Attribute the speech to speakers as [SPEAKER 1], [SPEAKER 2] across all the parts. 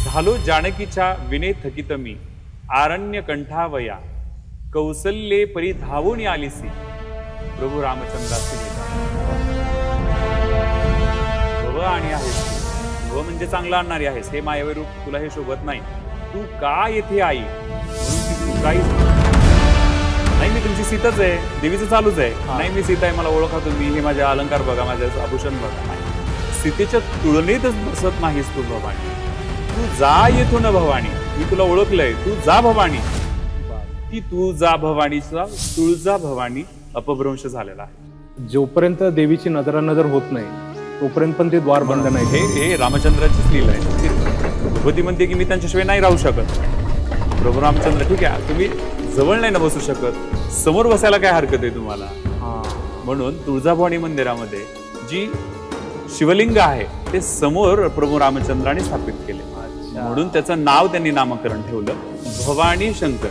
[SPEAKER 1] झालो जानकीच्या विने थकित मी, आरण्य कंठावया कौसल्ये परी धावून आलीसी, प्रभू रामचंद्राची लीला. भव आणि आहेस तू, भव म्हणजे चांगलं आणणारी आहेस, हे मायावी रूप तुला हे शोभत नाही. तू का येथे आई म्हणून की तू काही नाही. मी तुमची सीताच आहे, देवीचं चालूच आहे. नाही मी सीता आहे, मला ओळखा तुम्ही, हे माझे अलंकार बघा, माझे आभूषण बघा. नाही, सीतेच्या तुलनेतच बसत नाहीस तू भवानी. तू जा येथून भवानी, मी तुला ओळखलंय, तू जा भवानी. की तू जा भवानीचा तुळजा भवानी अपभ्रंश झालेला आहे.
[SPEAKER 2] जोपर्यंत देवीची नजरानजर होत नाही तोपर्यंत पण ते द्वार बंद नाही.
[SPEAKER 1] हे रामचंद्राचीच लीला आहे. भगवती म्हणते की मी त्यांच्याशिवाय नाही राहू शकत. प्रभू रामचंद्र ठीक आहे, तुम्ही जवळ नाही ना बसू शकत, समोर बसायला काय हरकत आहे तुम्हाला. म्हणून तुळजाभवानी मंदिरामध्ये जी शिवलिंग आहे ते समोर प्रभू रामचंद्राने स्थापित केले. म्हणून त्याचं नाव त्यांनी नामकरण ठेवलं भवानी शंकर.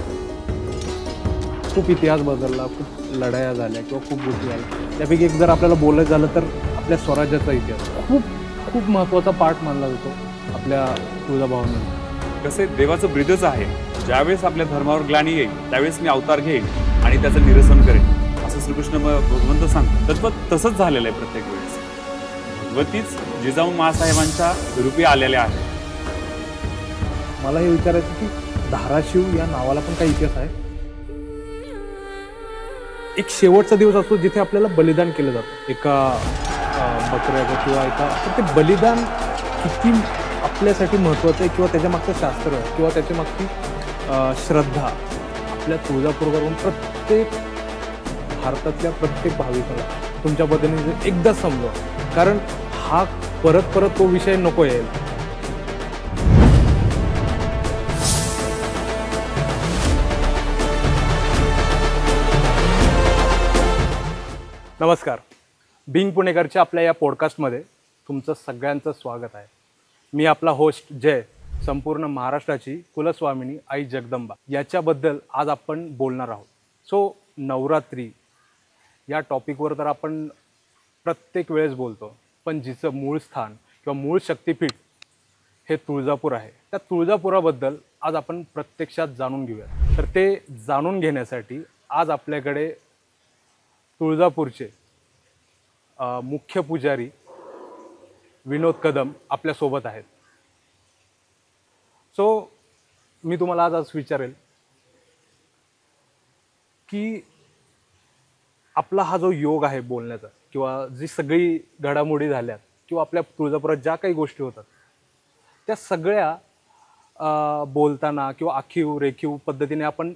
[SPEAKER 2] खूप इतिहास बदलला, खूप लढाया झाल्या किंवा खूप गोष्टी झाल्या. त्यापैकी एक जर आपल्याला बोलायचं झालं तर आपल्या स्वराज्याचा इतिहास खूप खूप महत्त्वाचा पार्ट मानला जातो आपल्या तुळजाभवानी.
[SPEAKER 1] कसे देवाचं ब्रीदच आहे. ज्यावेळेस आपल्या धर्मावर ग्लानी येईल त्यावेळेस मी अवतार घेईन आणि त्याचं निरसन करेन, असं श्रीकृष्ण भगवंत सांगतो. तत्व तसंच झालेलं आहे. प्रत्येक वेळेस भगवतीच जिजाऊ मासाहेबांच्या रूपी आलेल्या आहेत.
[SPEAKER 2] मला हे विचारायचं की धाराशिव या नावाला पण काही इतिहास आहे. एक शेवटचा दिवस असतो जिथे आपल्याला बलिदान केलं जातं एका बकऱ्याचं किंवा एका. तर ते बलिदान किती आपल्यासाठी महत्त्वाचं आहे किंवा त्याच्या मागचं शास्त्र किंवा त्याच्या मागची श्रद्धा आपल्या तुळजापूरवरून प्रत्येक भारतातल्या प्रत्येक भाविकाला तुमच्या पद्धतीने एकदा समजावं. कारण हा परत परत तो विषय नको यायला. नमस्कार, बिंग पुणेकरच्या आपल्या या पॉडकास्टमध्ये तुमचं सगळ्यांचं स्वागत आहे. मी आपला होस्ट जय, संपूर्ण महाराष्ट्राची कुलस्वामिनी आई जगदंबा याच्याबद्दल आज आपण बोलणार आहोत. सो नवरात्री या टॉपिकवर तर आपण प्रत्येक वेळेस बोलतो, पण जिचं मूळ स्थान किंवा मूळ शक्तिपीठ हे तुळजापूर आहे, त्या तुळजापुराबद्दल आज आपण प्रत्यक्षात जाणून घेऊया. तर ते जाणून घेण्यासाठी आज आपल्याकडे तुळजापूरचे मुख्य पुजारी विनोद कदम आपल्यासोबत आहेत. सो मी तुम्हाला आज विचारेल की आपला हा जो योग आहे बोलण्याचा किंवा जी सगळी घडामोडी झाल्यात किंवा आपल्या तुळजापुरात ज्या काही गोष्टी होतात त्या सगळ्या बोलताना किंवा आखीव रेखीव पद्धतीने आपण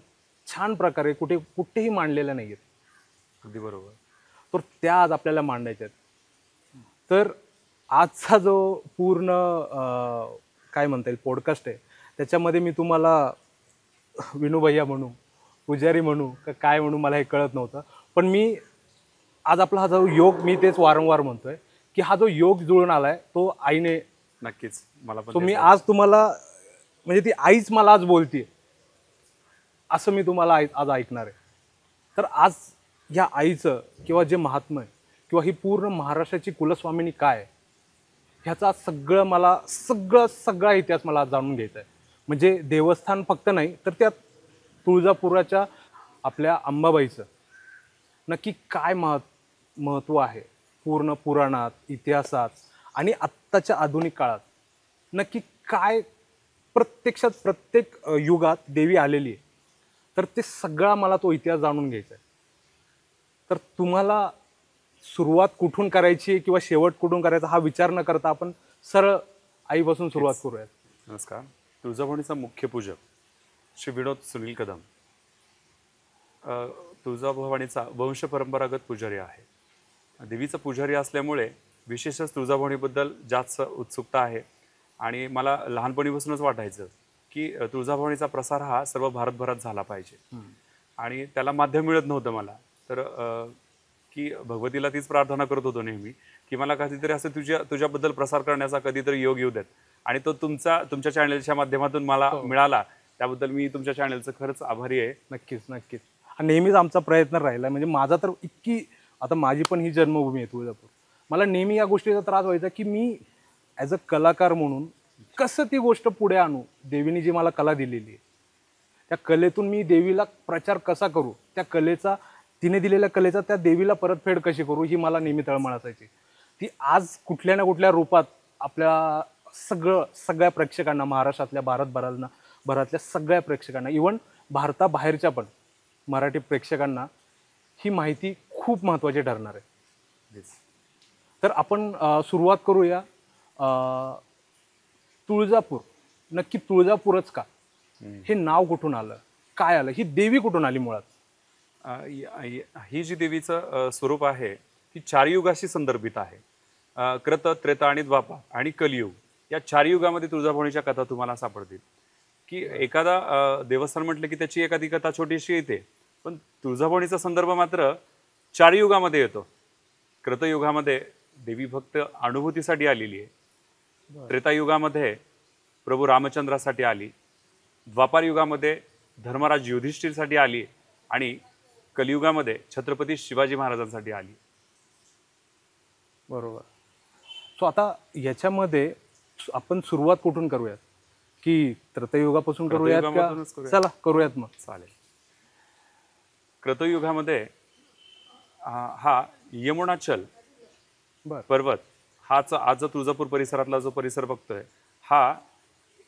[SPEAKER 2] छान प्रकारे कुठेही मांडलेल्या नाही आहेत.
[SPEAKER 1] अगदी बरोबर.
[SPEAKER 2] तर त्या आज आपल्याला मांडायच्या आहेत. तर आजचा जो पूर्ण काय म्हणता येईल पॉडकास्ट आहे त्याच्यामध्ये मी तुम्हाला विनूभैया म्हणू, पुजारी म्हणू का काय म्हणू मला हे कळत नव्हतं. पण मी आज आपला हा जो योग, मी तेच वारंवार म्हणतोय की हा जो योग जुळून आलाय तो आईने.
[SPEAKER 1] नक्कीच मला पण.
[SPEAKER 2] तो मी आज तुम्हाला म्हणजे ती आईच मला आज बोलतीये असं मी तुम्हाला आज ऐकणार आहे. तर आज या आईचं किंवा जे महात्म्य आहे किंवा ही पूर्ण महाराष्ट्राची कुलस्वामिनी काय ह्याचा सगळा इतिहास मला आज जाणून घ्यायचा आहे. म्हणजे देवस्थान फक्त नाही तर त्या तुळजापुराच्या आपल्या अंबाबाईचं नक्की काय महत्त्व आहे पूर्ण पुराणात, इतिहासात आणि आत्ताच्या आधुनिक काळात नक्की काय प्रत्यक्षात प्रत्येक युगात देवी आलेली आहे. तर ते सगळा मला तो इतिहास जाणून घ्यायचा आहे. तर तुम्हाला सुरुवात कुठून करायची किंवा शेवट कुठून करायचा हा विचार न करता आपण सरळ आईपासून सुरुवात करूयात.
[SPEAKER 1] नमस्कार. तुळजाभवानीचा मुख्य पूजक श्री विनोद सुनील कदम तुळजाभवानीचा वंश परंपरागत पुजारी आहे. देवीचा पुजारी असल्यामुळे विशेषच तुळजाभवानीबद्दल जास्त उत्सुकता आहे. आणि मला लहानपणीपासूनच वाटायचं की तुळजाभवानीचा प्रसार हा सर्व भारतभरात झाला पाहिजे. आणि त्याला माध्यम मिळत नव्हतं मला. तर की भगवतीला तीच प्रार्थना करत होतो नेहमी की मला कधीतरी असं तुझ्याबद्दल प्रसार करण्याचा कधीतरी योग येऊ देत. आणि तो तुमच्या चॅनलच्या माध्यमातून मला मिळाला. त्याबद्दल मी तुमच्या चॅनलचं खरंच आभारी आहे.
[SPEAKER 2] नक्कीच. नेहमीच आमचा प्रयत्न राहिला. म्हणजे माझा तर आता माझी पण ही जन्मभूमी आहे तुळजापूर. मला नेहमी या गोष्टीचा त्रास व्हायचा की मी ॲज अ कलाकार म्हणून कसं ती गोष्ट पुढे आणू, देवीने जी मला कला दिलेली आहे त्या कलेतून मी देवीला प्रचार कसा करू, त्या कलेचा, तिने दिलेल्या कलेचा त्या देवीला परतफेड कशी करू, ही मला नेहमी तळमळ असायची. ती आज कुठल्या ना कुठल्या रूपात आपल्या सगळ्या प्रेक्षकांना, महाराष्ट्रातल्या भरातल्या सगळ्या प्रेक्षकांना, इवन भारताबाहेरच्या पण मराठी प्रेक्षकांना ही माहिती खूप महत्त्वाची ठरणार आहे. तर आपण सुरुवात करूया. तुळजापूर, नक्की तुळजापूरच का, हे नाव कुठून आलं, काय आलं, ही देवी कुठून आली मुळात?
[SPEAKER 1] ही जी देवीचं स्वरूप आहे ती 4 युगाशी संदर्भित आहे. कृत, त्रेता आणि द्वापर आणि कलियुग या 4 युगामध्ये तुळजाभवानीच्या कथा तुम्हाला सापडतील. की एखादा देवस्थान म्हटलं की त्याची एखादी कथा छोटीशी येते, पण तुळजाभवानीचा संदर्भ मात्र 4 युगामध्ये येतो. कृतयुगामध्ये देवी फक्त अनुभूतीसाठी आलेली आहे. त्रेतायुगामध्ये प्रभू रामचंद्रासाठी आली. द्वापार युगामध्ये धर्मराज युधिष्ठिरसाठी आली आणि कलियुगामध्ये छत्रपती शिवाजी महाराजांसाठी आली.
[SPEAKER 2] बरोबर. सो आता याच्यामध्ये आपण सुरुवात कुठून करूयात, की त्रेतायुगापासून करूयात का?
[SPEAKER 1] कृतयुगामधूनच करूयात.
[SPEAKER 2] चला करूयात मग.
[SPEAKER 1] चालेल. कृतयुगामध्ये हा यमुनाचल पर्वत, हाच आज तुळजापूर परिसरातला जो परिसर बघतोय, हा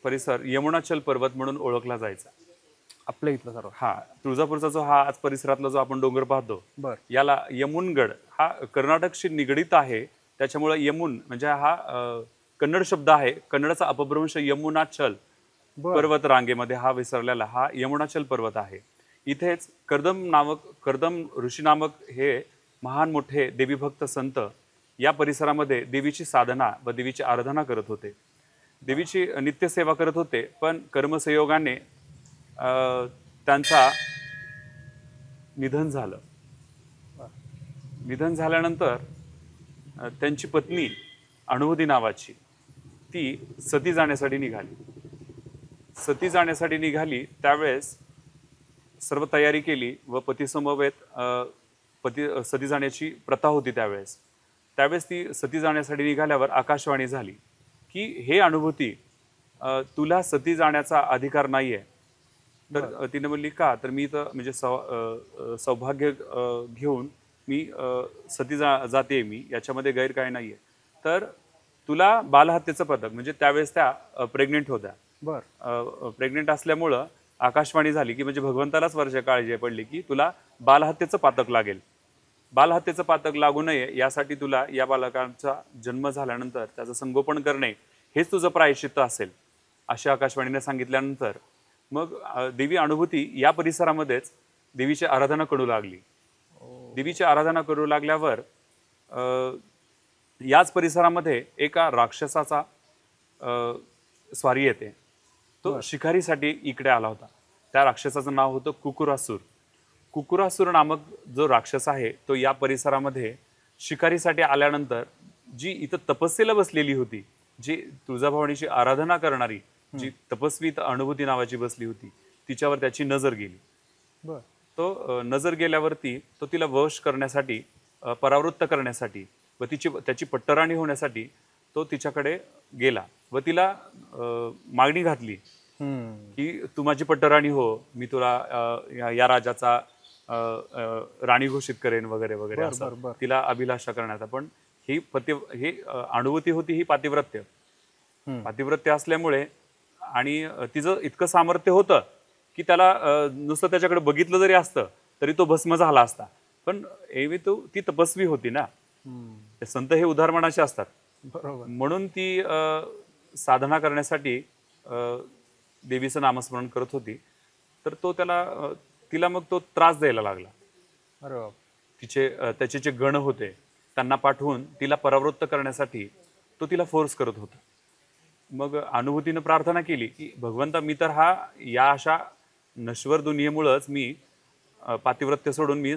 [SPEAKER 1] परिसर यमुनाचल पर्वत म्हणून ओळखला जायचा
[SPEAKER 2] आपल्या इथला सर्व.
[SPEAKER 1] हा तुळजापूरचा जो हा आज परिसरातला जो आपण डोंगर पाहतो, याला यमुनगड, हा कर्नाटकशी निगडीत आहे. त्याच्यामुळे यमुन म्हणजे हा कन्नड शब्द आहे. कन्नडचा अपभ्रंश यमुनाचल पर्वत रांगेमध्ये हा विसरलेला हा यमुनाचल पर्वत आहे. इथेच कर्दम ऋषी नामक हे महान मोठे देवीभक्त संत या परिसरामध्ये देवीची साधना व देवीची आराधना करत होते, देवीची नित्यसेवा करत होते. पण कर्मसंयोगाने त्यांचा निधन झालं. निधन झाल्यानंतर त्यांची पत्नी अनुभूती नावाची ती सती जाण्यासाठी निघाली. त्यावेळेस सर्व तयारी केली व पतीसमवेत सती जाण्याची प्रथा होती. त्यावेळेस ती सती जाण्यासाठी निघाल्यावर आकाशवाणी झाली की हे अनुभूती, तुला सती जाण्याचा अधिकार नाहीये. तर तिने म्हणली का, तर मी तर म्हणजे सौभाग्य घेऊन मी सती जाते, मी याच्यामध्ये गैर काय नाहीये. तर तुला बालहत्येचं पदक, म्हणजे त्यावेळेस त्या प्रेग्नेंट होत्या. प्रेग्नेंट असल्यामुळं आकाशवाणी झाली की म्हणजे भगवंतालाच वर्ष काळजी पडली की तुला बालहत्येचं पातक लागेल. बालहत्येचं पातक लागू नये यासाठी तुला या बालकांचा जन्म झाल्यानंतर त्याचं संगोपन करणे हेच तुझं प्रायश्चित्त असेल, अशी आकाशवाणीने सांगितल्यानंतर मग देवी अनुभूती या परिसरामध्येच देवीची आराधना करू लागली. देवीची आराधना करू लागल्यावर याच परिसरामध्ये एका राक्षसाचा स्वारी येते. तो शिकारीसाठी इकडे आला होता. त्या राक्षसाचं नाव होतं कुकुरासूर. कुकुरासूर नामक जो राक्षस आहे तो या परिसरामध्ये शिकारीसाठी आल्यानंतर जी इथं तपस्येला बसलेली होती, जी तुळजाभवानीची आराधना करणारी जी तपस्वी अनुभूती नावाची बसली होती, तिच्यावर त्याची नजर गेली. तो नजर गेल्यावरती तो तिला वश करण्यासाठी, परावृत्त करण्यासाठी व त्याची पट्टराणी होण्यासाठी तो तिच्याकडे गेला व तिला मागणी घातली की तू माझी पट्टराणी हो, मी तुला या राजाचा राणी घोषित करेन वगैरे वगैरे असं तिला अभिलाषा करण्याचा. पण ही अनुभूती होती ही पातिव्रत्य असल्यामुळे आणि तिचं इतकं सामर्थ्य होतं की त्याला नुसतं त्याच्याकडे बघितलं जरी असतं तरी तो भस्म झाला असता. पण एवी ती तपस्वी होती ना, संत हे उदाहरणाचे असतात. म्हणून ती साधना करण्यासाठी देवीचं नामस्मरण करत होती. तर तिला मग तो त्रास द्यायला लागला. त्याचे जे गण होते त्यांना पाठवून तिला परावृत्त करण्यासाठी तो तिला फोर्स करत होता. मग अनुभूतीनं प्रार्थना केली की भगवंता, मी तर या अशा नश्वर दुनियेमुळंच मी पातिव्रत्य सोडून मी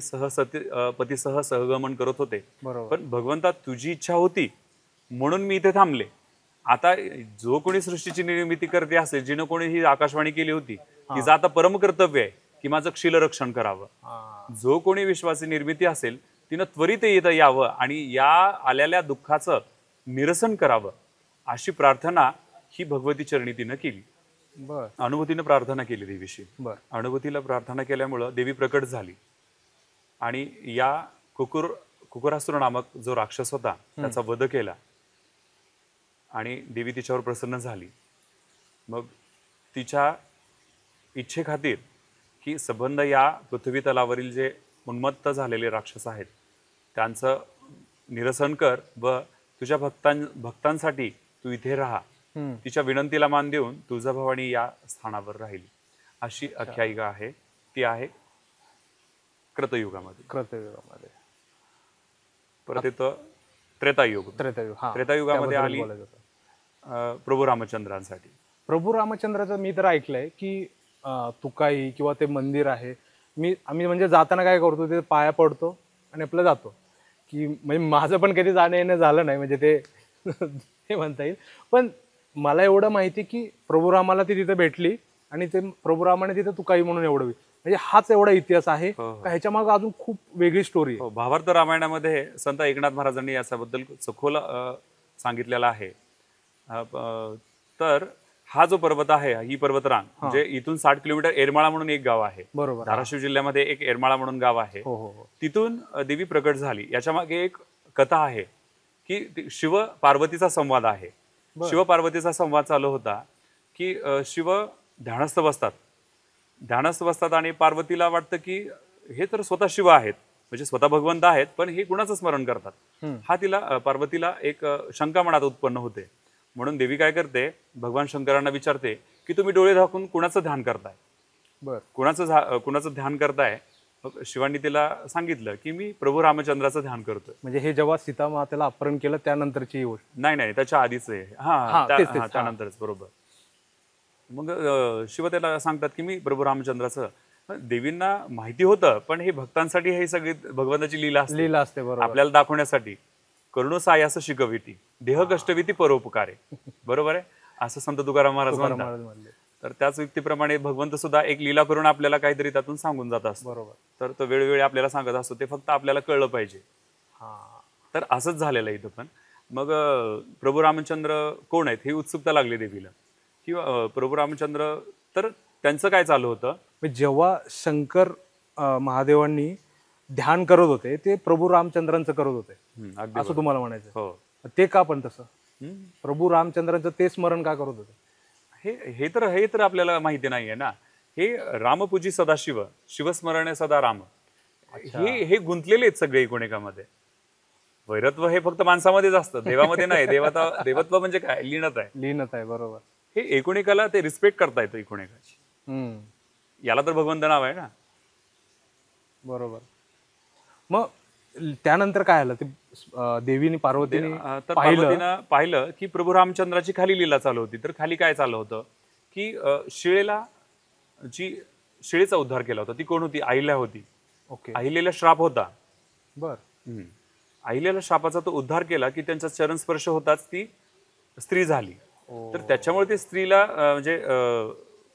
[SPEAKER 1] पतीसह सहगमन करत होते. पण भगवंता तुझी इच्छा होती म्हणून मी इथे थांबले. आता जो कोणी सृष्टीची निर्मिती करते असेल, जिनं कोणी ही आकाशवाणी केली होती, तिचं आता परम कर्तव्य आहे की माझं क्षीलरक्षण करावं. जो कोणी विश्वाची निर्मिती असेल तिनं त्वरित येता यावं आणि या आलेल्या दुःखाचं निरसन करावं, अशी प्रार्थना ही भगवती चरणी तिनं केली.
[SPEAKER 2] बर
[SPEAKER 1] अनुभूतीनं प्रार्थना केली देवीशी.
[SPEAKER 2] बर
[SPEAKER 1] अनुभूतीला प्रार्थना केल्यामुळं देवी प्रकट झाली आणि या कुकुरासुर नामक जो राक्षस होता त्याचा वध केला आणि देवी तिच्यावर प्रसन्न झाली. मग तिच्या इच्छेखातीर की संबंध या पृथ्वी तलावरील जे उन्मत्त झालेले राक्षस आहेत त्यांचं निरसन कर व तुझ्या भक्तांसाठी तू इथे राहा. तिच्या विनंतीला मान देऊन तुळजाभवानी या स्थानावर राहिली. अशी आख्यायिका आहे. ती आहे कृतयुगामध्ये.
[SPEAKER 2] कृतयुगामध्ये.
[SPEAKER 1] परत येतं त्रेतायुग.
[SPEAKER 2] त्रेतायुग. हा,
[SPEAKER 1] त्रेतायुगामध्ये
[SPEAKER 2] त्याबद्दल
[SPEAKER 1] आली
[SPEAKER 2] बोलायचं होतं.
[SPEAKER 1] प्रभू रामचंद्रांसाठी.
[SPEAKER 2] प्रभू रामचंद्राचं मी तर ऐकलंय की तुकाई किंवा ते मंदिर आहे, आम्ही म्हणजे जाताना काय करतो ते पाया पडतो आणि आपलं जातो. की म्हणजे माझं पण कधी जाणं येणं झालं नाही म्हणजे ते हे म्हणता येईल. पण मला एवढं माहिती की प्रभू रामाला ती तिथे भेटली आणि ते प्रभू रामाने तिथे तुकाई म्हणून एवढं म्हणजे हाच एवढा इतिहास आहे का ह्याच्या मागे अजून खूप वेगळी स्टोरी आहे.
[SPEAKER 1] भावार्थ रामायणामध्ये संत एकनाथ महाराजांनी याच्याबद्दल सखोल सांगितलेला आहे. तर हा जो पर्वत आहे ही पर्वतरांग म्हणजे इथून 60 किलोमीटर एरमाळा म्हणून एक गाव आहे.
[SPEAKER 2] बरोबर.
[SPEAKER 1] धाराशिव जिल्ह्यामध्ये एक एरमाळा म्हणून गाव आहे. तिथून देवी प्रकट झाली. याच्या मागे एक कथा आहे की शिव पार्वतीचा संवाद आहे. शिव पार्वतीचा संवाद चालू होता की शिव ध्यानस्थ बसतात आणि पार्वतीला वाटतं की हे तर स्वतः शिव आहेत म्हणजे स्वतः भगवंत आहेत पण हे कुणाचं स्मरण करतात. हा पार्वतीला एक शंका मनात उत्पन्न होते. म्हणून देवी काय करते भगवान शंकरांना विचारते की तुम्ही डोळे झाकून कुणाचं ध्यान करताय. कुणाचं ध्यान करताय. शिवांनी तिला सांगितलं की मी प्रभू रामचंद्राचं ध्यान करतोय.
[SPEAKER 2] म्हणजे हे जेव्हा सीता मातेला अपहरण केलं त्यानंतरची गोष्ट.
[SPEAKER 1] नाही त्याच्या आधीच आहे. त्यानंतरच. बरोबर. मग शिव त्याला सांगतात की मी प्रभू रामचंद्राचं. देवींना माहिती होतं पण हे भक्तांसाठी हे सगळी भगवंताची लीला असते. बरोबर. आपल्याला दाखवण्यासाठी. करुणो सायास शिकविती देह कष्टविती परोपकारे. बरोबर आहे असं संत तुकाराम महाराज म्हणतात. तर त्याच व्यक्तीप्रमाणे भगवंत सुद्धा एक लीला करून आपल्याला काहीतरी त्यातून सांगून जात असतो.
[SPEAKER 2] बरोबर.
[SPEAKER 1] तर तो वेळोवेळी आपल्याला सांगत असतो ते फक्त आपल्याला कळलं पाहिजे. तर असंच झालेलं इथं पण. मग प्रभू रामचंद्र कोण आहेत ही उत्सुकता लागली देवीला किंवा प्रभू रामचंद्र. तर त्यांचं काय चालू होतं
[SPEAKER 2] जेव्हा शंकर महादेवांनी ध्यान करत होते ते प्रभू रामचंद्रांचं करत होते असं तुम्हाला म्हणायचं.
[SPEAKER 1] हो.
[SPEAKER 2] ते का पण तसं प्रभू रामचंद्रांचं ते स्मरण का करत होते
[SPEAKER 1] हे तर आपल्याला माहिती नाहीये ना. हे रामपूजी सदाशिव शिवस्मरण सदा राम हे गुंतलेले आहेत सगळे एकूणेकामध्ये. वैरत्व हे फक्त माणसामध्येच असतं देवामध्ये नाही. देवत्व म्हणजे काय लीनता आहे.
[SPEAKER 2] बरोबर.
[SPEAKER 1] हे एकूणेकाला ते रिस्पेक्ट करता येतो एकूणेकाची. याला तर भगवंत नाव आहे ना.
[SPEAKER 2] बरोबर. मग त्यानंतर काय आलं ते देवीने पार्वतीने
[SPEAKER 1] पाहिलं की प्रभू रामचंद्राची खाली लीला चालू होती. तर खाली काय चालू होतं की शिळेचा उद्धार केला होता. ती कोण होती अहिल्या होती. अहिल्याला श्राप होता. अहिल्याला श्रापाचा तो उद्धार केला की त्यांचा चरणस्पर्श होताच ती स्त्री झाली. तर त्याच्यामुळे ते स्त्रीला म्हणजे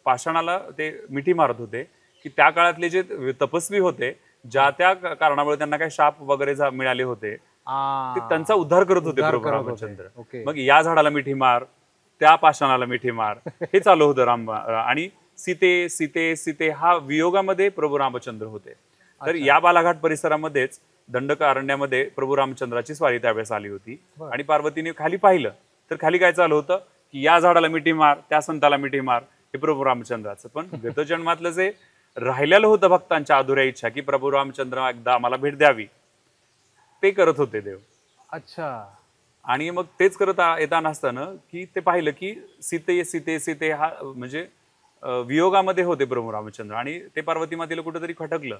[SPEAKER 1] पाषाणाला ते मिठी मारत होते की त्या काळातले जे तपस्वी होते ज्या त्या कारणामुळे त्यांना काही शाप वगैरे मिळाले होते ते त्यांचा उद्धार करत होते प्रभू रामचंद्र. मग या झाडाला मिठी मार त्या पाषाणाला मिठी मार हे चालू होतं राम. आणि सीते सीते सीते हा वियोगामध्ये प्रभू रामचंद्र होते. तर या बालाघाट परिसरामध्येच दंडकारण्यामध्ये प्रभू रामचंद्राची स्वारी त्यावेळेस आली होती. आणि पार्वतीने खाली पाहिलं तर खाली काय चालू होतं की या झाडाला मिठी मार त्या संताला मिठी मार हे प्रभू रामचंद्राचं. पण गतजन्मातलं जे राहिलेलं होतं भक्तांच्या अधुऱ्या इच्छा की प्रभू रामचंद्र एकदा आम्हाला भेट द्यावी ते करत होते देव.
[SPEAKER 2] अच्छा.
[SPEAKER 1] आणि मग तेच करत येताना असताना की ते पाहिलं की सीते सीते सीते हा म्हणजे वियोगामध्ये होते प्रभू रामचंद्र. आणि ते पार्वती मातेला कुठेतरी खटकलं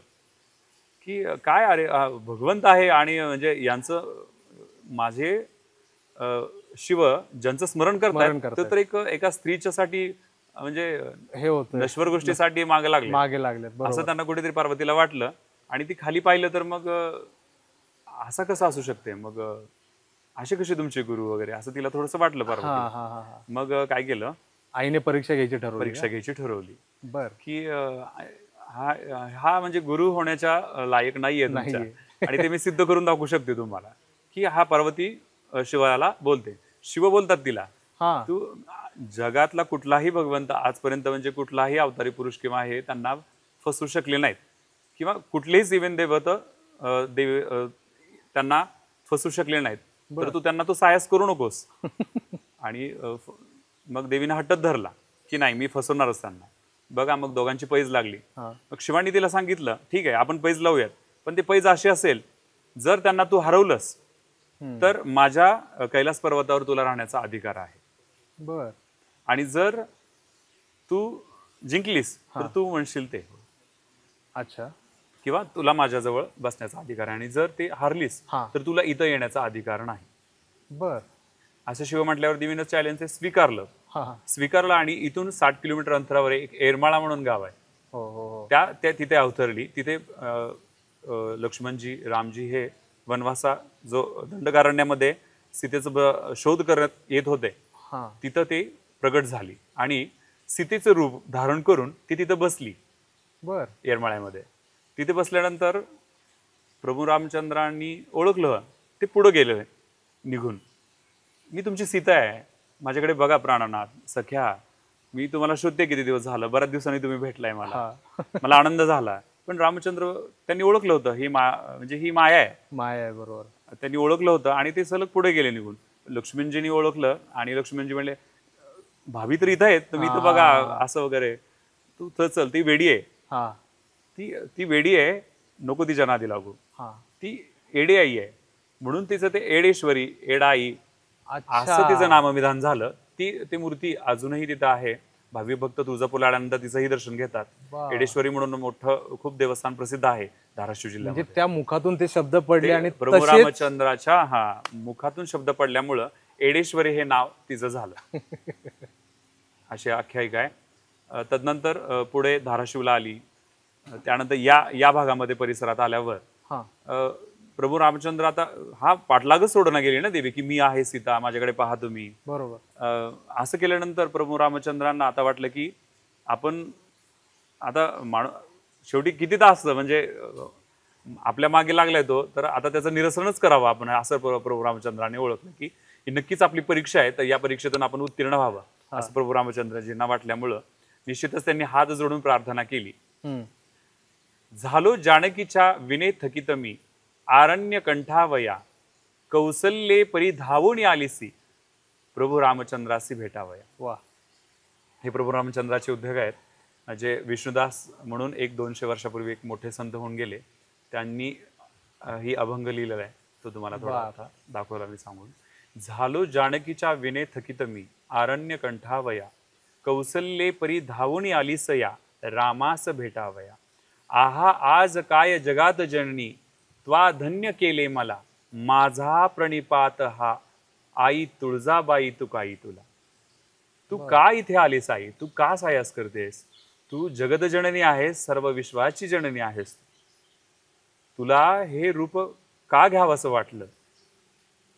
[SPEAKER 1] की काय अरे भगवंत आहे आणि म्हणजे यांचं माझे शिव ज्यांचं स्मरण करतात तर एका स्त्रीच्या साठी म्हणजे
[SPEAKER 2] हे होतं
[SPEAKER 1] नश्वर गोष्टीसाठी मागे लागले असं त्यांना कुठेतरी पार्वतीला वाटलं. आणि ती खाली पाहिलं तर मग असं कसं असू शकते मग असे कसे तुमचे गुरु वगैरे असं तिला थोडंसं वाटलं पार्वती. मग काय केलं
[SPEAKER 2] आईने परीक्षा घ्यायची ठरवली.
[SPEAKER 1] बर की हा म्हणजे गुरु होण्याच्या लायक नाहीये तुमच्या आणि ते मी सिद्ध करून दाखवू शकते तुम्हाला की हा पार्वती शिवाला बोलते. शिव बोलतात तिला तू जगातला कुठलाही भगवंत आजपर्यंत म्हणजे कुठलाही अवतारी पुरुष किंवा हे त्यांना फसवू शकले नाहीत किंवा कुठलेही इव्हन देवत त्यांना फसवू शकले नाहीत. तर तू त्यांना तो सायास करू नकोस. आणि मग देवीने हट्टच धरला की नाही मी फसवणारच त्यांना. बघा मग दोघांची पैज लागली. मग शिवानी तिला सांगितलं ठीक आहे आपण पैज लावूयात, पण ते पैज अशी असेल जर त्यांना तू हरवलंस तर माझ्या कैलास पर्वतावर तुला राहण्याचा अधिकार आहे.
[SPEAKER 2] बर.
[SPEAKER 1] आणि जर तू जिंकलीस तर तू म्हणशील ते,
[SPEAKER 2] अच्छा.
[SPEAKER 1] किंवा तुला माझ्याजवळ बसण्याचा अधिकार आहे. आणि जर ते हारलीस तर तुला इथं येण्याचा अधिकार नाही.
[SPEAKER 2] बर.
[SPEAKER 1] असं शिव म्हटल्यावर देवीनं चॅलेंज स्वीकारलं.
[SPEAKER 2] हा हा.
[SPEAKER 1] स्वीकारलं आणि इथून 60 किलोमीटर अंतरावर एक एरमाळा म्हणून गाव आहे.
[SPEAKER 2] हो हो हो.
[SPEAKER 1] त्या तिथे अवतरली. तिथे लक्ष्मणजी रामजी हे वनवासा जो दंडकारण्यामध्ये सीतेचं शोध करत येत होते
[SPEAKER 2] हा.
[SPEAKER 1] तिथं ते प्रगट झाली आणि सीतेचं रूप धारण करून ती तिथं बसली
[SPEAKER 2] बर.
[SPEAKER 1] येरमाळ्यामध्ये. तिथे बसल्यानंतर प्रभू रामचंद्रांनी ओळखलं. ते पुढं गेले निघून. मी तुमची सीता आहे, माझ्याकडे बघा प्राणनाथ सख्या, मी तुम्हाला शोधते किती दिवस झालं, बऱ्याच दिवसांनी तुम्ही भेटलाय मला, मला आनंद झाला. पण रामचंद्र त्यांनी ओळखलं होतं ही म्हणजे ही माया आहे.
[SPEAKER 2] माया आहे, बरोबर.
[SPEAKER 1] त्यांनी ओळखलं होतं आणि ते सलग पुढे गेले निघून. लक्ष्मणजींनी ओळखलं आणि लक्ष्मणजी म्हणले भाभी तर इथं आहेत तुम्ही इथं बघा असं वगैरे, तू तर चल ती वेडी आहे.
[SPEAKER 2] हा.
[SPEAKER 1] ती वेडी आहे, नको तिच्या नादी लागू.
[SPEAKER 2] हा.
[SPEAKER 1] ती एडी आई आहे म्हणून तिचं ते एडेश्वरी एडाई
[SPEAKER 2] अच्छा.
[SPEAKER 1] असं तिचं नामविधान झालं. ती मूर्ती अजूनही तिथं आहे. भावी भक्त तुळजापूरला आल्यानंतर तिचंही दर्शन घेतात. एडेश्वरी म्हणून मोठं खूप देवस्थान प्रसिद्ध आहे धाराशिव जिल्ह्यात.
[SPEAKER 2] म्हणजे त्या मुखातून ते शब्द पडले आणि
[SPEAKER 1] प्रभू रामचंद्राच्या मुखातून शब्द पडल्यामुळं एडेश्वरी हे नाव तिचं झालं. अशी आख्यायिका आहे. तदनंतर पुढे धाराशिवला आली. त्यानंतर या भागामध्ये परिसरात आल्यावर प्रभू रामचंद्र आता हा पाठलागच सोडणं गेली ना देवी की मी आहे सीता, माझ्याकडे पहा तुम्ही.
[SPEAKER 2] बरोबर.
[SPEAKER 1] असं केल्यानंतर प्रभू रामचंद्रांना आता वाटलं की आपण आता शेवटी किती तास म्हणजे आपल्या मागे लागलाय तो, तर आता त्याचं निरसनच करावं आपण, असं प्रभू रामचंद्राने ओळखलं की ही नक्कीच आपली परीक्षा आहे, तर या परीक्षेतून आपण उत्तीर्ण व्हावं असं प्रभू रामचंद्रजींना वाटल्यामुळं निश्चितच त्यांनी हात जोडून प्रार्थना केली. झालो जानकीच्या विने थकित मी, आरण्य कंठावया, कौसल्ये परी धावून आलीसी, प्रभू रामचंद्रासी भेटावया.
[SPEAKER 2] वा.
[SPEAKER 1] हे प्रभू रामचंद्राचे उद्योग आहेत. जे विष्णुदास म्हणून 100-200 वर्षापूर्वी एक मोठे संत होऊन गेले, त्यांनी ही अभंग लिहिलेला आहे. तो तुम्हाला थोडा आता दाखवला मी सांगून. झालो जानकीच्या विने थकित मी, आरण्य कंठावया, कौसल्ये परी धावून आलीसया, रामास भेटावया. आहा आज काय जगात जननी, त्वा धन्य केले मला, माझा प्रणिपात हा, आई तुळजाबाई तू काही तुला. तू का इथे आलीस आई, तू का सायास करतेस, तू जगत जननी आहेस, सर्व विश्वाची जननी आहेस. तुला हे रूप का घ्यावं असं वाटलं.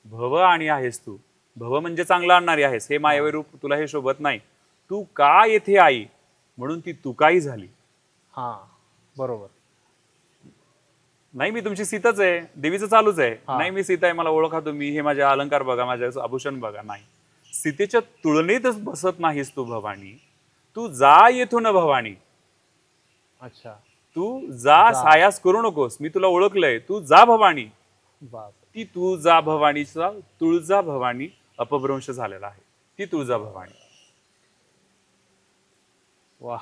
[SPEAKER 1] भव आणि आहेस तू, भव म्हणजे चांगलं आणणारी आहेस, हे मायावी रूप तुला हे शोभत नाही. तू का येथे आई, म्हणून ती तुकाई झाली.
[SPEAKER 2] हा बरोबर.
[SPEAKER 1] नाही मी तुमची सीताच आहे, देवीचं चालूच आहे. नाही मी सीता आहे, मला ओळखा तुम्ही, हे माझे अलंकार बघा, माझे आभूषण बघा. नाही, सीतेच्या तुलनेतच बसत नाहीस तू भवानी, तू जा येथून भवानी.
[SPEAKER 2] अच्छा.
[SPEAKER 1] तू जा, सायास करू नकोस, मी तुला ओळखलंय, तू जा भवानी. ती तू जा भवानीचा तुळजा भवानी अपभ्रंश झालेला आहे, ती तुळजा भवानी.
[SPEAKER 2] वा.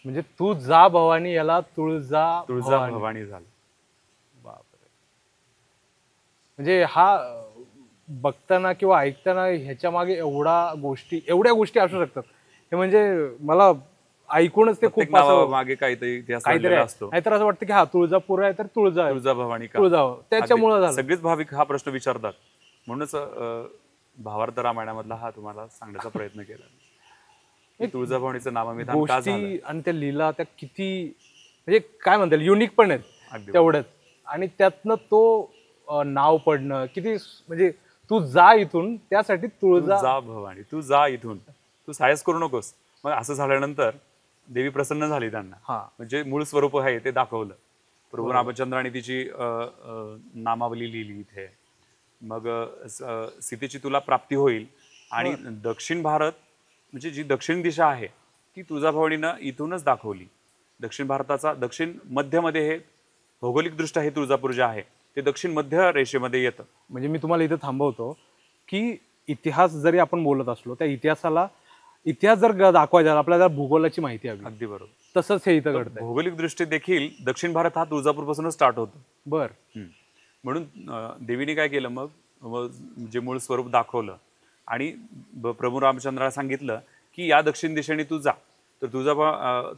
[SPEAKER 2] म्हणजे तू जा भवानी याला तुळजा
[SPEAKER 1] भवानी झालं.
[SPEAKER 2] बापरे. म्हणजे हा बघताना किंवा ऐकताना ह्याच्या मागे एवढ्या गोष्टी असू शकतात, हे म्हणजे मला ऐकूनच ते खूप
[SPEAKER 1] मागे काहीतरी इतिहास असतो.
[SPEAKER 2] नाहीतर असं वाटतं की हा तुळजापूर आहे तर तुळजा
[SPEAKER 1] भवानी
[SPEAKER 2] त्याच्यामुळे
[SPEAKER 1] सगळेच भाविक हा प्रश्न विचारतात. म्हणूनच भावार्थ रामायणामधला हा तुम्हाला सांगण्याचा प्रयत्न केला. तुळजाभवानीचं नामविधान का झालं
[SPEAKER 2] आणि त्या लीला त्या किती म्हणजे काय म्हणता येईल युनिक पण आहेत तेवढ्यात, आणि त्यातनं तो नाव पडणं किती म्हणजे तू जा इथून, त्यासाठी तुळजा
[SPEAKER 1] भवानी, तू जा इथून, तू सायस करू नकोस. मग असं झाल्यानंतर देवी प्रसन्न झाली, त्यांना म्हणजे मूळ स्वरूप आहे ते दाखवलं. प्रभू रामचंद्राने तिची नामावली लिहिली इथे. मग सीतेची तुला प्राप्ती होईल आणि दक्षिण भारत म्हणजे जी दक्षिण दिशा आहे ती तुळजाभवानीनं इथूनच दाखवली. दक्षिण भारताचा दक्षिण मध्यमध्ये हे भौगोलिकदृष्ट्या हे तुळजापूर जे आहे ते दक्षिण मध्य रेषेमध्ये येतं.
[SPEAKER 2] म्हणजे मी तुम्हाला इथे थांबवतो की इतिहास जरी आपण बोलत असलो त्या इतिहास जर दाखवायचा झाला, आपल्याला भूगोलाची माहिती हवी.
[SPEAKER 1] अगदी बरोबर.
[SPEAKER 2] तसंच हे इथं घडतंय.
[SPEAKER 1] भौगोलिक दृष्टी देखील दक्षिण भारत हा तुळजापूरपासूनच स्टार्ट होतो.
[SPEAKER 2] बर.
[SPEAKER 1] म्हणून देवीने काय केलं मग जे मूळ स्वरूप दाखवलं आणि प्रभू रामचंद्राला सांगितलं की या दक्षिण दिशेने तू जा. तर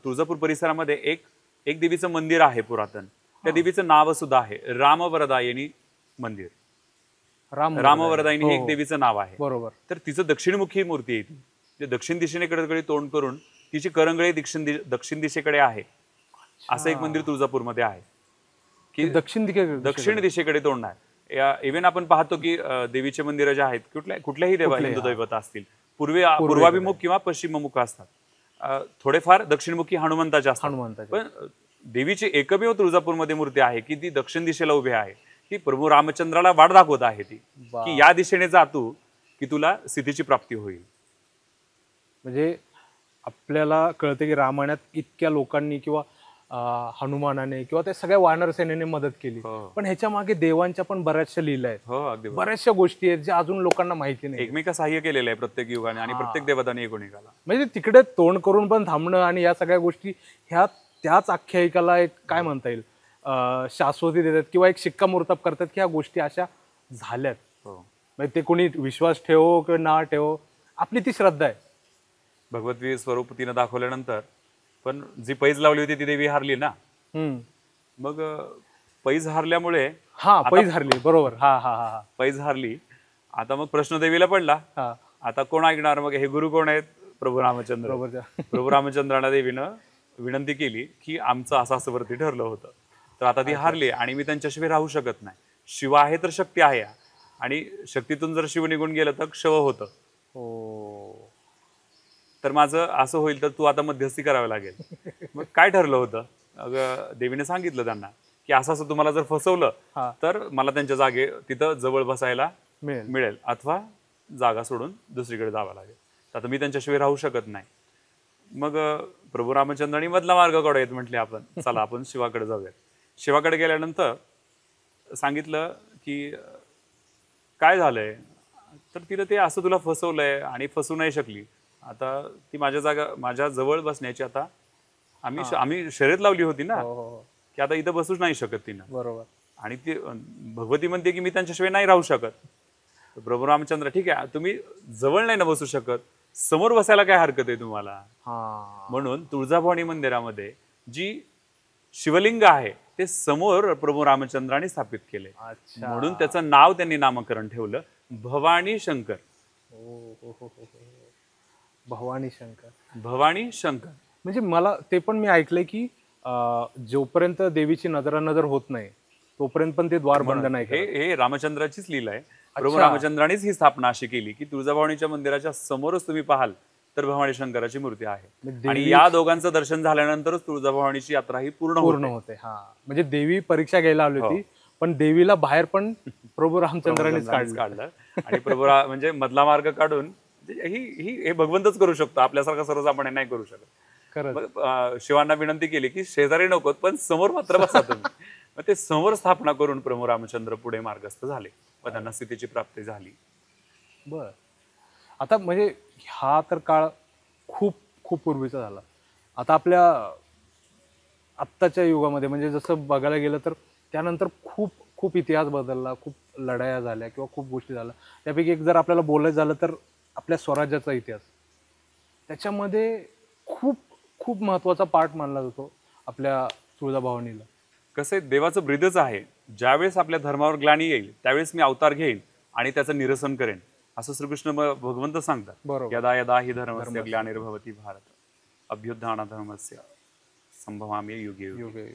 [SPEAKER 1] तुळजापूर परिसरामध्ये एक देवीचं मंदिर आहे पुरातन. त्या देवीचं नाव सुद्धा आहे रामवरदायिनी मंदिर. रामवरदायिनी हे एक देवीचं नाव आहे.
[SPEAKER 2] बरोबर.
[SPEAKER 1] तर तिचं दक्षिणमुखी मूर्ती आहे ती. ते दक्षिण दिशेने कडे तोंड करून तिची करंगळी दक्षिण दिशेकडे आहे. असं एक मंदिर तुळजापूरमध्ये आहे की दक्षिण दिशेकडे तोंड आहे. इव्हन आपण पाहतो की देवीचे मंदिरं जे आहेत कुठल्याही हिंदू दैवत असतील पूर्वाभिमुख किंवा पश्चिममुख असतात. थोडेफार दक्षिणमुखी हनुमंताचे असतात. पण देवीची एकमेव तुळजापूरमध्ये मूर्ती आहे की ती दक्षिण दिशेला उभी आहे. की प्रभू रामचंद्राला वाट दाखवत आहे ती की या दिशेने जा तू की तुला सिद्धीची प्राप्ती होईल.
[SPEAKER 2] म्हणजे आपल्याला कळतं की रामायणात इतक्या लोकांनी किंवा हनुमानाने किंवा त्या सगळ्या वानर सेनेने मदत केली. पण ह्याच्या मागे देवांच्या पण बऱ्याचशा लीला आहेत. बऱ्याचशा गोष्टी आहेत ज्या अजून लोकांना माहिती नाही.
[SPEAKER 1] एकमेका सहाय्य केलेलं आहे प्रत्येक युगाने आणि प्रत्येक देवताने एकोणिकाला.
[SPEAKER 2] म्हणजे तिकडे तोंड करून पण थांबणं आणि या सगळ्या गोष्टी ह्या त्याच आख्यायिकाला एक काय म्हणता येईल शाश्वती देतात किंवा एक शिक्कामोर्तब करतात की ह्या गोष्टी अशा झाल्यात. म्हणजे ते कोणी विश्वास ठेवो किंवा ना ठेवो, आपली ती श्रद्धा आहे.
[SPEAKER 1] भगवती स्वरूप तिनं दाखवल्यानंतर पण जी पैज लावली होती ती देवी हारली ना. मग पैज हारल्यामुळे
[SPEAKER 2] पैज हारली. बरोबर. हा
[SPEAKER 1] पैज हारली. आता मग प्रश्न देवीला पडला, आता कोण ऐकणार? मग हे गुरु कोण आहेत? प्रभू रामचंद्र. प्रभू रामचंद्राला देवीनं विनंती केली की आमचं असं वरती ठरलं होतं, तर आता ती हारली आणि मी त्यांच्याशिवाय राहू शकत नाही. शिव आहे तर शक्ती आहे आणि शक्तीतून जर शिव निघून गेलं तर क्षव होतं. तर माझं असं होईल तर तू आता मध्यस्थी करावी लागेल. मग काय ठरलं होतं? देवीने सांगितलं त्यांना की असं तुम्हाला जर फसवलं तर मला त्यांच्या जागे तिथं जवळ बसायला मिळेल अथवा जागा सोडून दुसरीकडे जावं लागेल. तर आता मी त्यांच्याशिवाय राहू शकत नाही. मग प्रभू रामचंद्रांनी मधला मार्ग काढूयात म्हटले, आपण चला आपण शिवाकडे जाऊयात. शिवाकडे गेल्यानंतर सांगितलं की काय झालंय? तर तिला ते असं तुला फसवलंय आणि फसू नाही शकली. आता ती माझ्या जवळ बसण्याची आता आम्ही शर्यत लावली होती ना की आता इथं बसूच नाही शकत तिनं.
[SPEAKER 2] बरोबर.
[SPEAKER 1] आणि ती भगवती म्हणते की मी त्यांच्याशिवाय नाही राहू शकत. प्रभू रामचंद्र ठीक आहे, तुम्ही जवळ नाही ना बसू शकत, समोर बसायला काय हरकत आहे तुम्हाला? म्हणून तुळजाभवानी मंदिरामध्ये जी शिवलिंग आहे ते समोर प्रभू रामचंद्राने स्थापित केले. म्हणून त्याचं नाव त्यांनी नामकरण ठेवलं भवानी शंकर. भवानी शंकर.
[SPEAKER 2] म्हणजे मला ते पण मी ऐकलंय की जोपर्यंत देवीची नजर होत नाही तोपर्यंत पण ते द्वार बंद नाही.
[SPEAKER 1] हे रामचंद्राचीच लीला आहे. प्रभू रामचंद्रानेच ही स्थापना अशी केली की तुळजाभवानीच्या मंदिराच्या समोरच तुम्ही पाहाल तर भवानी शंकराची मूर्ती आहे आणि या दोघांचं दर्शन झाल्यानंतरच तुळजाभवानीची यात्रा ही पूर्ण होते.
[SPEAKER 2] म्हणजे देवी परीक्षा घ्यायला आली होती पण देवीला बाहेर पण प्रभू रामचंद्रानेच काढलं.
[SPEAKER 1] आणि प्रभू म्हणजे मधला मार्ग काढून हे भगवंतच करू शकतो, आपल्यासारखा सर्वसामान्य नाही करू शकत. शिवांना विनंती केली की शेजारी नकोत पण समोर मात्र बसा तुम्ही. मग ते समोर स्थापना करून प्रभू रामचंद्र पुढे मार्गस्थ झाले व त्यांना स्थितीची प्राप्ती झाली.
[SPEAKER 2] बर. आता म्हणजे हा तर काळ खूप खूप पूर्वीचा झाला. आता आपल्या आत्ताच्या युगामध्ये म्हणजे जसं बघायला गेलं तर त्यानंतर खूप खूप इतिहास बदलला, खूप लढाया झाल्या किंवा खूप गोष्टी झाल्या. त्यापैकी एक जर आपल्याला बोलायचं झालं तर आपल्या स्वराज्याचा इतिहास, त्याच्यामध्ये खूप खूप महत्त्वाचा पार्ट मानला जातो आपल्या तुळजाभवानीला.
[SPEAKER 1] कसं आहे, देवाचं ब्रीदच आहे. ज्यावेळेस आपल्या धर्मावर ग्लानी येईल त्यावेळेस मी अवतार घेईन आणि त्याचं निरसन करेन असं श्रीकृष्ण भगवंत सांगतात. यदा यदा हि धर्मस्य ग्लानिर्भवति भारत अभ्युत्थान धर्मस्य संभवामी युगे युगे.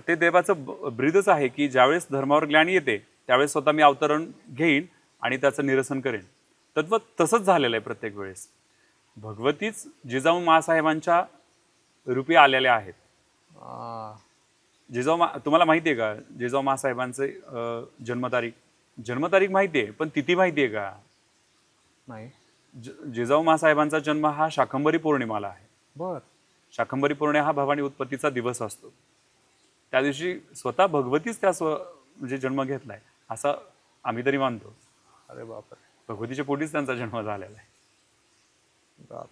[SPEAKER 1] ते देवाचं ब्रीदच आहे की ज्यावेळेस धर्मावर ग्लानी येते त्यावेळेस स्वतः मी अवतरण घेईन आणि त्याचं निरसन करेन. तत्व तसंच झालेलं आहे प्रत्येक वेळेस. भगवतीच जिजाऊ मासाहेबांच्या रूपी आलेल्या आहेत. तुम्हाला माहिती आहे का जिजाऊ मासाहेबांचे जन्मतारीख माहिती आहे पण तिथी माहिती आहे का?
[SPEAKER 2] नाही.
[SPEAKER 1] जिजाऊ मासाहेबांचा जन्म हा शाकंभरी पौर्णिमाला आहे.
[SPEAKER 2] बर.
[SPEAKER 1] शाकंभरी पौर्णिमा हा भवानी उत्पत्तीचा दिवस असतो. त्या दिवशी स्वतः भगवतीच म्हणजे जन्म घेतलाय असं आम्ही तरी मानतो.
[SPEAKER 2] अरे बापरे.
[SPEAKER 1] भगवतीच्या पोटीच त्यांचा जन्म झालेला आहे.
[SPEAKER 2] बाप.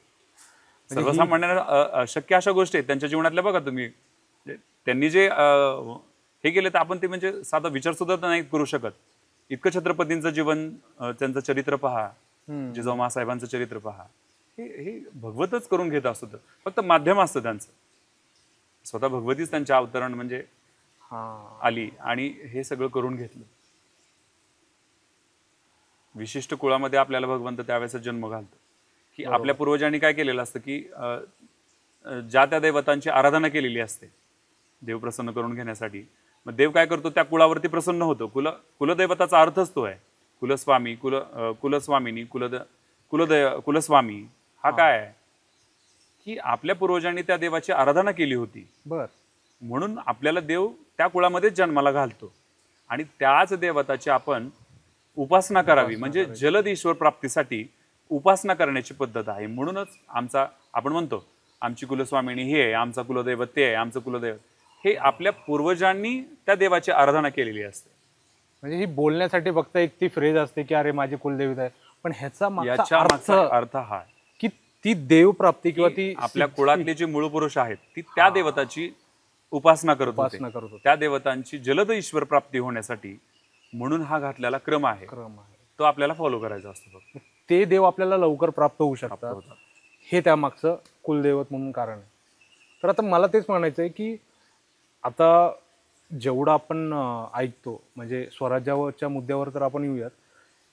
[SPEAKER 1] सर्वसामान्यांना अशक्य अशा गोष्टी आहेत त्यांच्या जीवनातल्या. बघा तुम्ही, त्यांनी जे हे केले तर आपण ते म्हणजे साधा विचार सुद्धा नाही करू शकत. इतकं छत्रपतींचं जीवन, त्यांचं चरित्र पहा, जिजाऊ मासाहेबांचं चरित्र पहा, हे भगवतच करून घेत असतो. फक्त माध्यम असतं त्यांचं. स्वतः भगवतीच त्यांचे अवतरण म्हणजे आली आणि हे सगळं करून घेतलं. विशिष्ट कुळामध्ये आपल्याला भगवंत त्यावेळेस जन्म घालतो की आपल्या पूर्वजांनी काय केलेलं असतं की ज्या त्या देवतांची आराधना केलेली असते देव प्रसन्न करून घेण्यासाठी. मग देव काय करतो, त्या कुळावरती प्रसन्न होतो. कुलदैवताचा अर्थच तो आहे. कुलस्वामी, कुलस्वामिनी, कुलस्वामी हा काय आहे की आपल्या पूर्वजांनी त्या देवाची आराधना केली होती.
[SPEAKER 2] बर.
[SPEAKER 1] म्हणून आपल्याला देव त्या कुळामध्येच जन्माला घालतो आणि त्याच देवताची आपण उपासना करावी. म्हणजे जलद ईश्वर प्राप्तीसाठी उपासना करण्याची पद्धत आहे. म्हणूनच आपण म्हणतो आमची कुलस्वामिनी ही आहे, आमचा कुलदैवत ते आहे, आमचं कुलदैवत हे आपल्या पूर्वजांनी त्या देवाची आराधना केलेली असते.
[SPEAKER 2] म्हणजे ही बोलण्यासाठी फक्त एक ती फ्रेज असते की अरे माझी कुलदेवता आहे, पण ह्याचा
[SPEAKER 1] याच्या अर्थ हा
[SPEAKER 2] की ती देव प्राप्ती किंवा ती
[SPEAKER 1] आपल्या कुळातले जे मूळ पुरुष आहेत ती त्या देवताची उपासना करत होते. त्या देवतांची जलद ईश्वर प्राप्ती होण्यासाठी म्हणून हा घातलेला क्रम आहे. तो आपल्याला फॉलो करायचा असतो.
[SPEAKER 2] ते देव आपल्याला लवकर प्राप्त होऊ शकतात हे त्यामागचं कुलदैवत म्हणून कारण आहे. तर आता मला तेच म्हणायचं आहे की आता जेवढं आपण ऐकतो, म्हणजे स्वराज्यावरच्या मुद्द्यावर तर आपण येऊयात,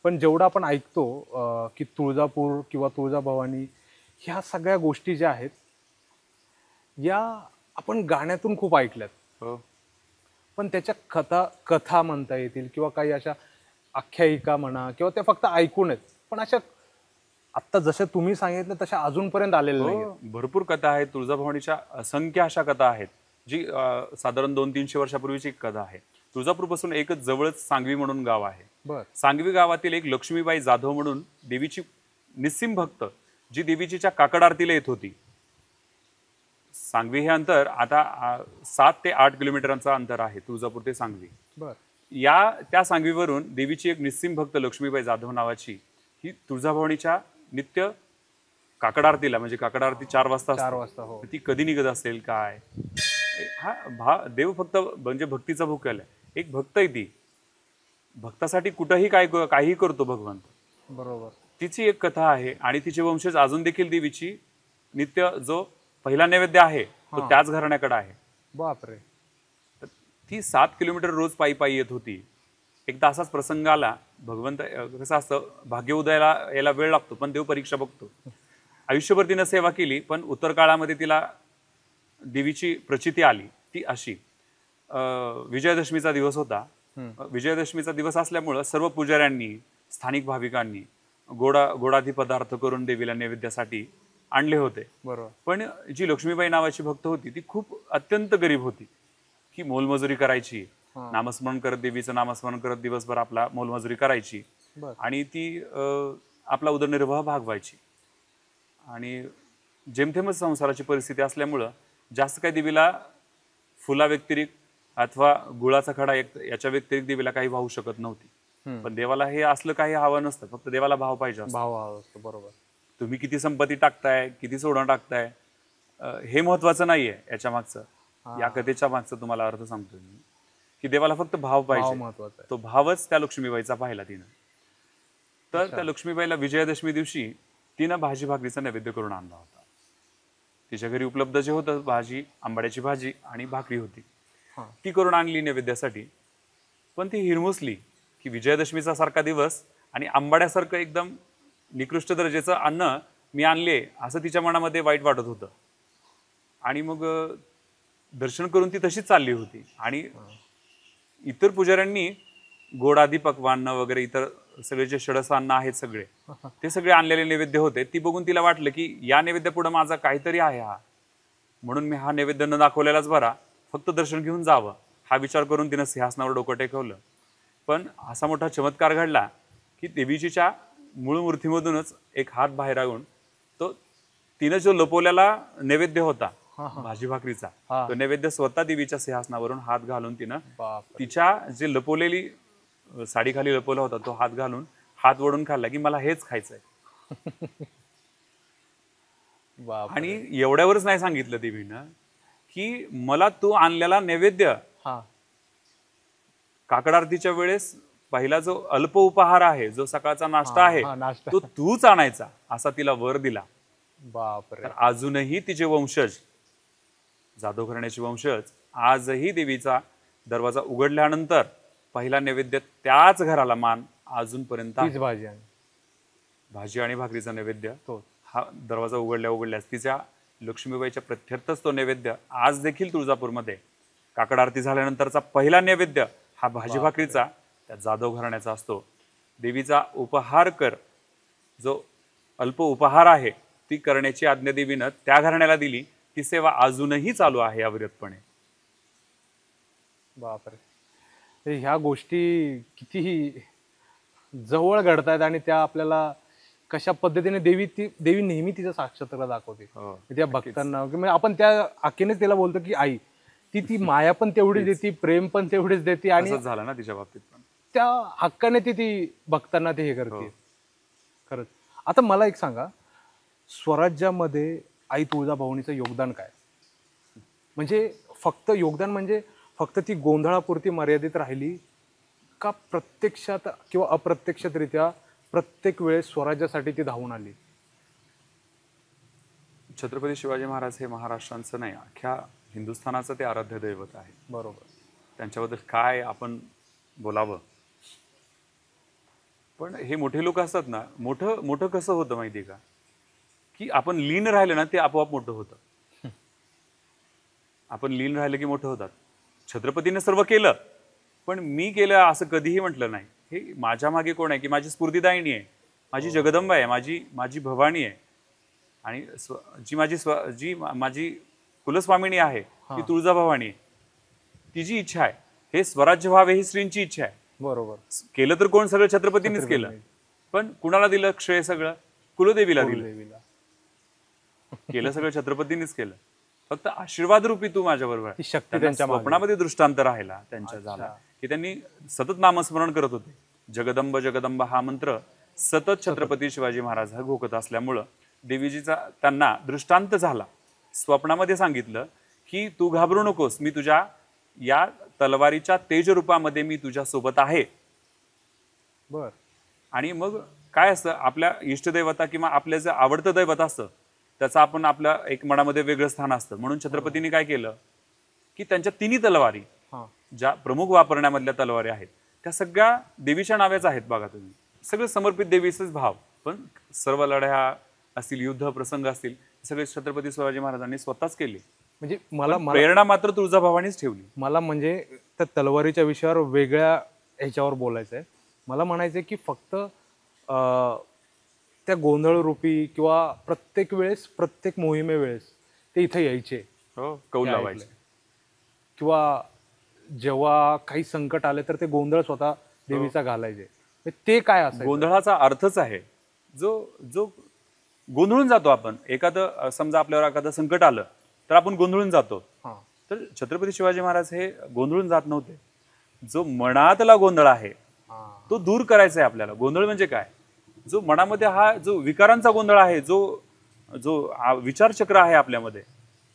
[SPEAKER 2] पण जेवढं आपण ऐकतो की तुळजापूर किंवा तुळजाभवानी ह्या सगळ्या गोष्टी ज्या आहेत या आपण गाण्यातून खूप ऐकल्यात. पण त्याच्या कथा म्हणता येतील किंवा काही अशा आख्यायिका म्हणा किंवा त्या फक्त ऐकून आहेत, पण अशा आत्ता जशा तुम्ही सांगितलं तशा अजूनपर्यंत आलेल्या नाही.
[SPEAKER 1] भरपूर कथा आहेत. तुळजाभवानीच्या असंख्य अशा कथा आहेत जी साधारण 200-300 वर्षापूर्वीची कथा आहे. तुळजापूरपासून एकच जवळच सांगवी म्हणून गाव आहे. सांगवी गावातील एक लक्ष्मीबाई जाधव म्हणून देवीची निस्सिम भक्त जी देवीच्या काकड आरतीला येत होती. सांगवी हे अंतर आता 7 ते 8 किलोमीटरांचं अंतर आहे तुळजापूर ते सांगवी. त्या सांगवीवरून देवीची एक निस्सिम भक्त लक्ष्मीबाई जाधव नावाची ही तुळजाभवानीच्या नित्य काकड आरतीला, म्हणजे काकड आरती 4 वाजता ती कधी निघत असेल काय, हा देव फक्त म्हणजे भक्तीचा भूकेला आहे. एक भक्त आहे ती, भक्तासाठी कुठंही काहीही करतो भगवंत.
[SPEAKER 2] बरोबर.
[SPEAKER 1] तिची एक कथा आहे आणि तिचे वंशज अजून देखील देवीची नित्य जो पहिला नैवेद्य आहे तो त्याच घराण्याकडे आहे.
[SPEAKER 2] बापरे.
[SPEAKER 1] ती 7 किलोमीटर रोज पायी पायी येत होती. एकदा असाच प्रसंग आला. भगवंत कसं असतं, भाग्य उदयाला याला वेळ लागतो पण देव परीक्षा बघतो. आयुष्यभर तिनं सेवा केली पण उत्तर काळामध्ये तिला देवीची प्रचिती आली. ती अशी, विजयादशमीचा दिवस होता. विजयादशमीचा दिवस असल्यामुळं सर्व पुजाऱ्यांनी, स्थानिक भाविकांनी गोडाधी पदार्थ करून देवीला नैवेद्यासाठी आणले होते.
[SPEAKER 2] बरोबर.
[SPEAKER 1] पण जी लक्ष्मीबाई नावाची भक्त होती ती खूप अत्यंत गरीब होती. की मोलमजुरी करायची, नामस्मरण करत, देवीचं नामस्मरण करत दिवसभर आपला मोलमजुरी करायची आणि ती आपला उदरनिर्वाह भागवायची. आणि जेमतेमच संसाराची परिस्थिती असल्यामुळं जास्त काही देवीला फुला व्यतिरिक्त अथवा गुळाचा खडा याच्या व्यतिरिक्त देवीला काही वाहू शकत नव्हती. पण देवाला हे असलं काही हवं नसतं, फक्त देवाला भाव पाहिजे असतो.
[SPEAKER 2] भाव हवा असतो. बरोबर.
[SPEAKER 1] तुम्ही किती संपत्ती टाकताय, किती सोनं टाकताय हे महत्वाचं नाहीये. याच्या मागचं, या कथेच्या मागचं तुम्हाला अर्थ सांगतो मी की देवाला फक्त भाव पाहिजे. तो भावच त्या लक्ष्मीबाईचा पाहिला तिनं. तर त्या लक्ष्मीबाईला विजयादशमी दिवशी तिनं भाजी भाकरीचा नैवेद्य करून आणला होता. तिच्या घरी उपलब्ध जे होतं भाजी, आंबाड्याची भाजी आणि भाकरी होती, ती करून आणली नैवेद्यासाठी. पण ती हिरमुसली की विजयादशमीचा सारखा दिवस आणि आंबाड्यासारखं एकदम निकृष्ट दर्जाचं अन्न मी आणले असं तिच्या मनामध्ये वाईट वाटत होतं. आणि मग दर्शन करून ती तशीच चालली होती. आणि इतर पुजाऱ्यांनी गोडादी पक्वान्न वगैरे इतर सगळे जे षडसान्न आहेत सगळे ते सगळे आणलेले नैवेद्य होते. ती बघून तिला वाटलं की या नैवेद्य पुढे माझा काहीतरी आहे हा, म्हणून मी हा नैवेद्य न दाखवलेलाच बरा, फक्त दर्शन घेऊन जावं हा विचार करून तिनं सिंहासनावर डोकं टेकवलं. पण असा मोठा चमत्कार घडला की देवीच्या मूळ मूर्तीमधूनच एक हात बाहेर आणून तो तिनं जो लपवलेला नैवेद्य होता भाजी भाकरीचा, तो नैवेद्य स्वतः देवीच्या सिंहासनावरून हात घालून तिनं
[SPEAKER 2] बाप
[SPEAKER 1] तिच्या जे लपवलेली साडीखाली लपवला होता तो हात घालून हात वळून खाल्ला की मला हेच खायचंय.
[SPEAKER 2] बाप
[SPEAKER 1] आणि एवढ्यावरच नाही सांगितलं देवीनं की मला तू आणलेला नैवेद्य
[SPEAKER 2] हा
[SPEAKER 1] काकड आरतीच्या वेळेस पहिला जो अल्प उपहार आहे, जो सकाळचा नाश्ता आहे,
[SPEAKER 2] नाश्ता.
[SPEAKER 1] तो तूच आणायचा असा तिला वर दिला.
[SPEAKER 2] बापरे.
[SPEAKER 1] तर अजूनही तिचे वंशज, जाधव घराण्याचे वंशज, आजही देवीचा दरवाजा उघडल्यानंतर पहिला नैवेद्य त्याच घराला मान अजूनपर्यंत आहे.
[SPEAKER 2] तीच भाजी आणि
[SPEAKER 1] भाजी आणि भाकरीचा नैवेद्य
[SPEAKER 2] तो
[SPEAKER 1] हा दरवाजा उघडल्यास तिच्या लक्ष्मीबाईच्या प्रत्यर्थच तो नैवेद्य आज देखील तुळजापूरमध्ये काकड आरती झाल्यानंतरचा पहिला नैवेद्य हा भाजी भाकरीचा त्या जाधव घराण्याचा असतो. देवीचा उपहार कर, जो अल्प उपहार आहे ती करण्याची आज्ञा देवीनं त्या घराण्याला दिली. ती सेवा अजूनही चालू आहे अविरतपणे.
[SPEAKER 2] बापरे. हे ह्या गोष्टी कितीही जवळ घडतायत आणि त्या आपल्याला कशा पद्धतीने देवी नेहमी तिचं साक्षात्कार दाखवते त्या भक्तांना. म्हणजे आपण त्या आखेनेच तिला बोलतो की आई, ती माया पण तेवढीच देते, प्रेम पण तेवढीच देते आणि
[SPEAKER 1] असंच झालं ना तिच्या बाबतीत पण.
[SPEAKER 2] त्या हक्काने ती भक्तांना ते हे करते. खरंच. आता मला एक सांगा, स्वराज्यामध्ये आई तुळजाभवानीचं योगदान काय? म्हणजे फक्त योगदान म्हणजे फक्त ती गोंधळापुरती मर्यादित राहिली का प्रत्यक्षात किंवा अप्रत्यक्षरित्या प्रत्येक वेळेस स्वराज्यासाठी ती धावून आली?
[SPEAKER 1] छत्रपती शिवाजी महाराज हे महाराष्ट्रांचं नाही, अख्ख्या हिंदुस्थानाचं ते आराध्य दैवत आहे.
[SPEAKER 2] बरोबर.
[SPEAKER 1] त्यांच्याबद्दल काय आपण बोलावं. पण हे मोठे लोक असतात ना, मोठं मोठं कसं होतं माहितीये का, की आपण लीन राहिलं ना ते आपोआप मोठं होतं. आपण लीन राहिलं की मोठं होतात. छत्रपतीने सर्व केलं पण मी केलं असं कधीही म्हटलं नाही. हे माझ्या मागे कोण आहे की माझी स्फूर्तिदायिनी आहे, माझी जगदंबा आहे, माझी भवानी आहे आणि जी माझी कुलस्वामिनी आहे ती तुळजाभवानी आहे. तिची इच्छा आहे हे स्वराज्य व्हावे, ही श्रींची इच्छा आहे.
[SPEAKER 2] बरोबर.
[SPEAKER 1] केलं तर कोण? सगळं छत्रपतींनीच केलं. पण कुणाला दिलं श्रेय? सगळं कुलदेवीला दिलं. केलं सगळं छत्रपतींनीच केलं. फक्त आशीर्वाद रूपी तू माझ्या बरोबर. त्यांच्या स्वप्नामध्ये दृष्टांत राहिला त्यांच्या झाला की त्यांनी सतत नामस्मरण करत होते. जगदंब जगदंब हा मंत्र सतत छत्रपती शिवाजी महाराज हा घोकत असल्यामुळं देवीजीचा त्यांना दृष्टांत झाला. स्वप्नामध्ये सांगितलं की तू घाबरू नकोस, मी तुझ्या या तलवारीच्या तेज रूपामध्ये मी तुझ्या सोबत आहे.
[SPEAKER 2] बर.
[SPEAKER 1] आणि मग काय असतं, आपल्या इष्टदैवता किंवा आपल्या जे आवडतं दैवत असतं त्याचं आपण आपल्या एक मनामध्ये वेगळं स्थान असतं. म्हणून छत्रपतींनी काय केलं की त्यांच्या तिन्ही तलवारी ज्या प्रमुख वापरण्यामधल्या तलवारी आहेत त्या सगळ्या देवीच्या नाव्याच आहेत. बघा तुम्ही, सगळं समर्पित देवीचेच भाव. पण सर्व लढ्या असतील, युद्ध प्रसंग असतील, सगळे छत्रपती शिवाजी महाराजांनी स्वतःच केले.
[SPEAKER 2] म्हणजे मला
[SPEAKER 1] प्रेरणा मात्र तुळजाभवानीच ठेवली.
[SPEAKER 2] मला म्हणजे त्या तलवारीच्या विषयावर वेगळ्या ह्याच्यावर बोलायचं आहे. मला म्हणायचं की फक्त त्या गोंधळ रूपी किंवा प्रत्येक वेळेस प्रत्येक मोहिमेवेळेस ते इथे यायचे,
[SPEAKER 1] कौल लावायचे,
[SPEAKER 2] किंवा जेव्हा काही संकट आले तर ते गोंधळ स्वतः देवीचा घालायचे. ते काय असायचं?
[SPEAKER 1] गोंधळाचा अर्थच आहे जो गोंधळून जातो आपण. एखादं समजा आपल्यावर एखादं संकट आलं तर आपण गोंधळून जातो. तर छत्रपती शिवाजी महाराज हे गोंधळून जात नव्हते. जो मनातला गोंधळ आहे तो दूर करायचा आहे आपल्याला. गोंधळ म्हणजे काय? जो मनामध्ये हा जो विकारांचा गोंधळ आहे, जो विचारचक्र आहे आपल्यामध्ये,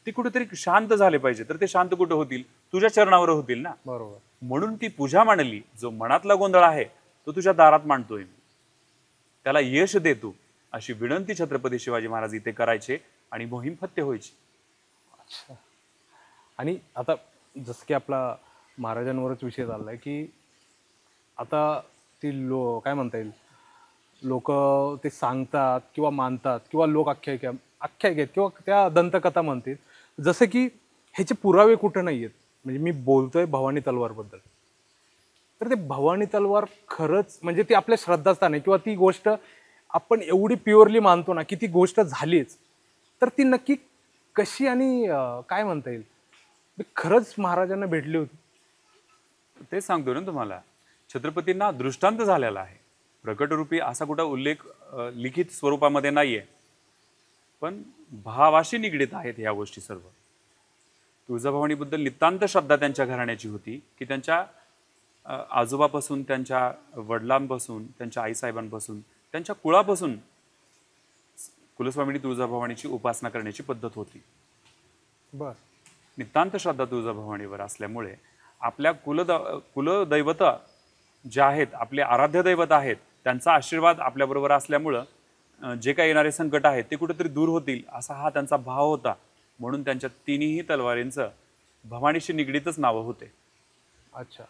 [SPEAKER 1] ती कुठेतरी शांत झाले पाहिजे. तर ते शांत कुठे होतील? तुझ्या चरणावर होतील ना.
[SPEAKER 2] बरोबर.
[SPEAKER 1] म्हणून ती पूजा मांडली. जो मनातला गोंधळ आहे तो तुझ्या दारात मांडतोय मी, त्याला यश देतो, अशी विनंती छत्रपती शिवाजी महाराज इथे करायचे आणि मोहीम फत्ते व्हायची.
[SPEAKER 2] अच्छा. आणि आता जसं की आपला महाराजांवरच विषय चाललाय की आता ती काय म्हणता येईल, लोक ते सांगतात किंवा मानतात किंवा लोक आख्यायिका किंवा त्या दंतकथा म्हणतात, जसं की ह्याचे पुरावे कुठं नाही आहेत. म्हणजे मी बोलतोय भवानी तलवारबद्दल, तर ते भवानी तलवार खरंच म्हणजे ती आपल्या श्रद्धास्थान आहे किंवा ती गोष्ट आपण एवढी प्युअरली मानतो ना की ती गोष्ट झालीच, तर ती नक्की कशी आणि काय म्हणता येईल खरंच महाराजांना भेटली होती?
[SPEAKER 1] ते सांगतो ना तुम्हाला, छत्रपतींना दृष्टांत झालेला आहे. प्रकटरूपी असा कुठं उल्लेख लिखित स्वरूपामध्ये नाहीये, पण भावाशी निगडीत आहेत ह्या गोष्टी सर्व. तुळजाभवानीबद्दल नितांत श्रद्धा त्यांच्या घराण्याची होती की त्यांच्या आजोबापासून, त्यांच्या वडिलांपासून, त्यांच्या आईसाहेबांपासून, त्यांच्या कुळापासून कुलस्वामिनी तुळजाभवानीची उपासना करण्याची पद्धत होती.
[SPEAKER 2] बर.
[SPEAKER 1] नितांत श्रद्धा तुळजाभवानीवर असल्यामुळे आपल्या कुलदैवत जे आहेत, आपले आराध्य दैवत आहेत, त्यांचा आशीर्वाद आपल्याबरोबर असल्यामुळं जे काही येणारे संकट आहेत ते कुठेतरी दूर होतील असा हा त्यांचा भाव होता. म्हणून त्यांच्या तिन्ही तलवारींचं भवानीशी निगडीतच नावं होते.
[SPEAKER 2] अच्छा.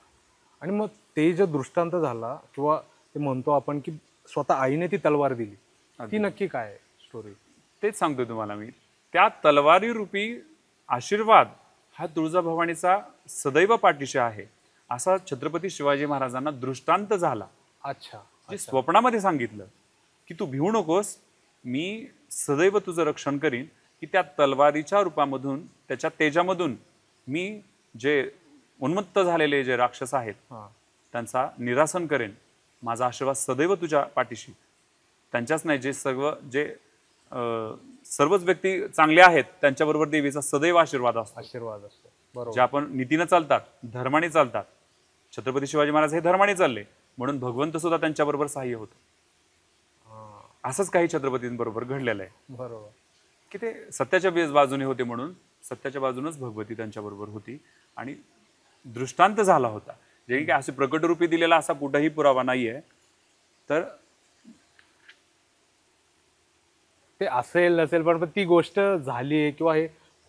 [SPEAKER 2] आणि मग ते जो दृष्टांत झाला किंवा ते म्हणतो आपण की स्वतः आईने ती तलवार दिली, ती नक्की काय आहे स्टोरी?
[SPEAKER 1] तेच सांगतोय तुम्हाला मी. त्या तलवारी रूपी आशीर्वाद हा तुळजाभवानीचा सदैव पाठीशी आहे असा छत्रपती शिवाजी महाराजांना दृष्टांत झाला.
[SPEAKER 2] अच्छा.
[SPEAKER 1] जे स्वप्नामध्ये सांगितलं की तू भिवू नकोस, मी सदैव तुझं रक्षण करीन, की त्या तलवारीच्या रूपामधून, त्याच्या तेजामधून मी जे उन्मत्त झालेले जे राक्षस आहेत त्यांचा निरासन करेन. माझा आशीर्वाद सदैव तुझ्या पाठीशी. त्यांच्याच नाही, जे सर्वच व्यक्ती चांगले आहेत त्यांच्याबरोबर देवीचा सदैव आशीर्वाद असतो.
[SPEAKER 2] बरोबर.
[SPEAKER 1] जे आपण नीतीनं चालतात, धर्माने चालतात. छत्रपती शिवाजी महाराज हे धर्माने चालले म्हणून भगवंत सुद्धा त्यांच्याबरोबर सहाय्य होतो. असंच काही छत्रपतींबरोबर घडलेलं आहे.
[SPEAKER 2] बरोबर.
[SPEAKER 1] की ते सत्याच्या बाजूने होते म्हणून सत्याच्या बाजूनच भगवती त्यांच्याबरोबर होती आणि दृष्टांत झाला होता. जे की असे प्रकटरूपी दिलेला असा कुठेही पुरावा नाहीये. तर
[SPEAKER 2] ते असेल नसेल पण ती गोष्ट झाली आहे किंवा हे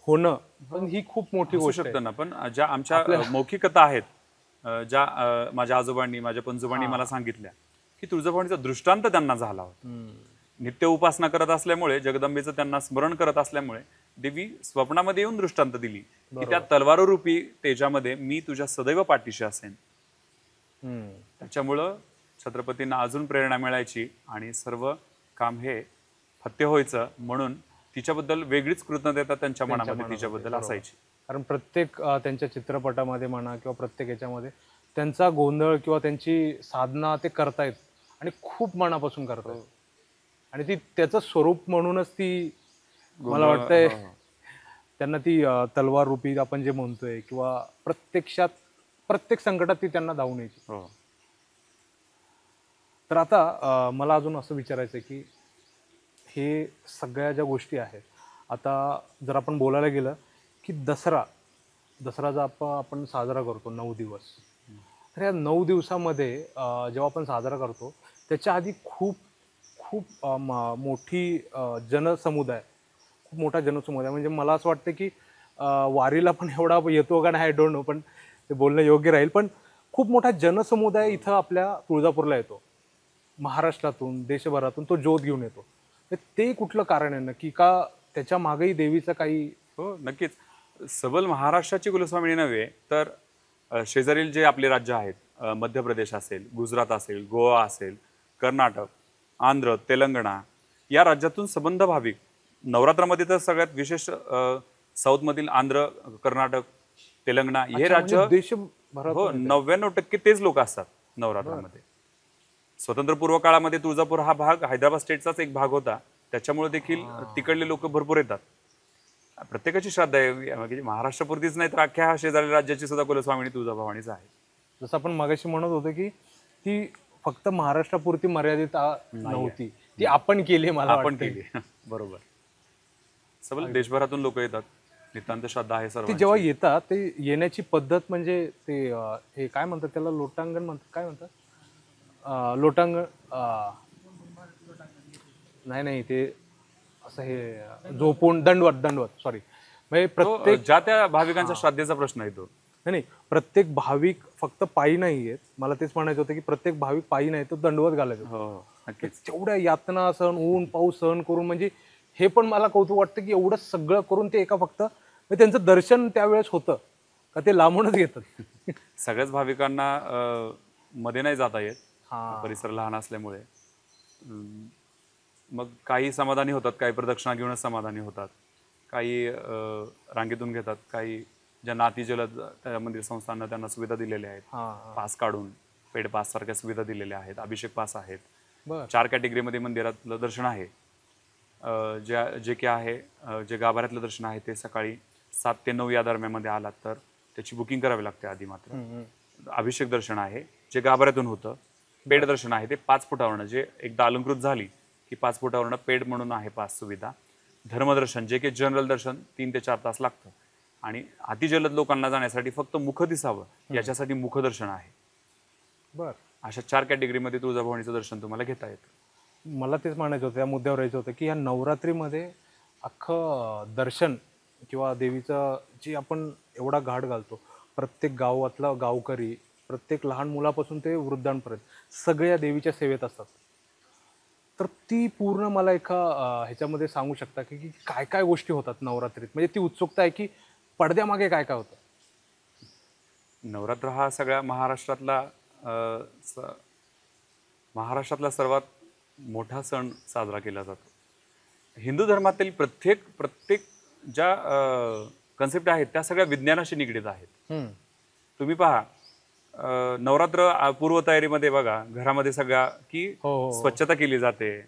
[SPEAKER 2] होणं पण ही खूप मोठी गोष्ट
[SPEAKER 1] शकतं ना. पण ज्या आमच्या मौखिक कथा आहेत, ज्या माझ्या आजोबांनी, माझ्या पंजोबांनी मला सांगितल्या की तुळजाभवानीचा दृष्टांत त्यांना झाला होता. नित्य उपासना करत असल्यामुळे, जगदंबेचं त्यांना स्मरण करत असल्यामुळे देवी स्वप्नामध्ये येऊन दृष्टांत दिली की त्या तलवाररूपी तेजामध्ये मी तुझ्या सदैव पाठीशी असेन. त्याच्यामुळं छत्रपतींना अजून प्रेरणा मिळायची आणि सर्व काम हे फत्य व्हायचं. म्हणून तिच्याबद्दल वेगळीच कृतज्ञता त्यांच्या मनामध्ये तिच्याबद्दल असायची.
[SPEAKER 2] कारण प्रत्येक त्यांच्या चित्रपटामध्ये म्हणा किंवा प्रत्येक याच्यामध्ये त्यांचा गोंधळ किंवा त्यांची साधना ते करतायत आणि खूप मनापासून करतायत. आणि ती त्याचं स्वरूप म्हणूनच ती मला वाटतंय त्यांना ती तलवार रूपी आपण जे म्हणतोय किंवा प्रत्यक्षात प्रत्येक संकटात ती त्यांना धावून यायची. तर आता मला अजून असं विचारायचं की हे सगळ्या ज्या गोष्टी आहेत, आता जर आपण बोलायला गेलं की दसरा जो आपण साजरा करतो 9 दिवस, तर या 9 दिवसामध्ये जेव्हा आपण साजरा करतो त्याच्या आधी खूप खूप मोठी जनसमुदाय, खूप मोठा जनसमुदाय, म्हणजे मला असं वाटतं की वारीला पण एवढा येतो का नाही आय डोंट नो, पण ते बोलणं योग्य राहील. पण खूप मोठा जनसमुदाय इथं आपल्या तुळजापूरला येतो, महाराष्ट्रातून देशभरातून तो ज्योत घेऊन येतो. तर ते कुठलं कारण आहे नक्की, का त्याच्या मागेही देवीचं काही?
[SPEAKER 1] हो नक्कीच. सबल महाराष्ट्राची कुलस्वामिनी नव्हे तर शेजारील जे आपले राज्य आहेत, मध्य प्रदेश असेल, गुजरात असेल, गोवा असेल, कर्नाटक, आंध्र, तेलंगणा, या राज्यातून संबंध भाविक नवरात्रामध्ये तर सगळ्यात विशेष साऊथमधील आंध्र, कर्नाटक, तेलंगणा हे राज्य
[SPEAKER 2] देशभरात
[SPEAKER 1] 99% तेच लोक असतात नवरात्रामध्ये. स्वतंत्रपूर्व काळामध्ये तुळजापूर हा भाग हैदराबाद स्टेटचाच एक भाग होता, त्याच्यामुळे देखील तिकडले लोक भरपूर येतात. प्रत्येकाची श्रद्धा आहे, म्हणजे महाराष्ट्रापुरतीच नाही तर अख्ख्या शेजारी राज्याची सुद्धा कुलस्वामिनी तुळजाभवानीच आहे.
[SPEAKER 2] जसं आपण मगाशी म्हणत होतो की ती फक्त महाराष्ट्रापुरती मर्यादित नव्हती, ती आपण केली.
[SPEAKER 1] आपण केली. बरोबर. सबल देशभरातून लोक येतात, नितांत श्रद्धा आहे सर्व.
[SPEAKER 2] ते जेव्हा येतात ते येण्याची पद्धत म्हणजे ते हे काय म्हणतात त्याला, लोटांगण म्हणतात, काय म्हणतात, लोटांगण नाही ते असं हे झोपून दंडवत सॉरी, म्हणजे प्रत्येक
[SPEAKER 1] ज्या त्या भाविकांच्या श्रद्धेचा प्रश्न येतो.
[SPEAKER 2] नाही, प्रत्येक भाविक फक्त पायी नाही येत. मला तेच म्हणायचं होतं की प्रत्येक भाविक पायी नाही तो दंडवत घालायचो. तेवढ्या यातना सहन, ऊन पाऊस सहन करून, म्हणजे हे पण मला कौतुक वाटतं की एवढं सगळं करून ते एका फक्त त्यांचं दर्शन त्यावेळेस होतं का ते लांबूनच घेतात.
[SPEAKER 1] सगळ्याच भाविकांना मध्ये नाही जाता येत, परिसर लहान असल्यामुळे. मग काही समाधानी होतात, काही प्रदक्षिणा घेऊनच समाधानी होतात, काही रांगेतून घेतात, काही ज्यांना अतिजलद त्या मंदिर संस्थांना त्यांना सुविधा दिलेल्या आहेत, पास काढून पेड पास सारख्या सुविधा दिलेल्या आहेत, अभिषेक पास आहेत,
[SPEAKER 2] बर
[SPEAKER 1] 4 कॅटेगरीमध्ये मंदिरातलं दर्शन आहे. जे काय आहे जे गाभाऱ्यातलं दर्शन आहे ते सकाळी 7 ते 9 या दरम्यानमध्ये आलात तर त्याची बुकिंग करावी लागते आधी मात्र. अभिषेक दर्शन आहे जे गाभाऱ्यातून होतं. पेड दर्शन आहे ते 5 फुटावरनं, जे एकदा अलंकृत झाली की 5 फुटावरनं पेड म्हणून आहे पास सुविधा. धर्मदर्शन जे की जनरल दर्शन 3 ते 4 तास लागतं आणि अतिजलद लोकांना जाण्यासाठी फक्त मुख दिसावं याच्यासाठी मुखदर्शन आहे.
[SPEAKER 2] बर
[SPEAKER 1] अशा 4 कॅटेगरीमध्ये तुळजाभवानीचं दर्शन तुम्हाला घेता येतं.
[SPEAKER 2] मला तेच म्हणायचं होतं, या मुद्द्यावर यायचं होतं की या नवरात्रीमध्ये अख्खं दर्शन किंवा देवीचं जे आपण एवढा घाट घालतो, प्रत्येक गावातला गावकरी, प्रत्येक लहान मुलापासून ते वृद्धांपर्यंत सगळे या देवीच्या सेवेत असतात. तर ती पूर्ण मला एका ह्याच्यामध्ये सांगू शकता की काय काय गोष्टी होतात नवरात्रीत, म्हणजे ती उत्सुकता आहे की पडद्यामागे काय काय होतं.
[SPEAKER 1] नवरात्र हा सगळ्या महाराष्ट्रातला सर्वात मोठा सण साजरा केला जातो. हिंदू धर्मातील प्रत्येक ज्या कन्सेप्ट आहेत त्या सगळ्या विज्ञानाशी निगडीत आहेत. तुम्ही पहा, नवरात्र पूर्वतयारीमध्ये बघा, घरामध्ये सगळ्या की स्वच्छता केली जाते,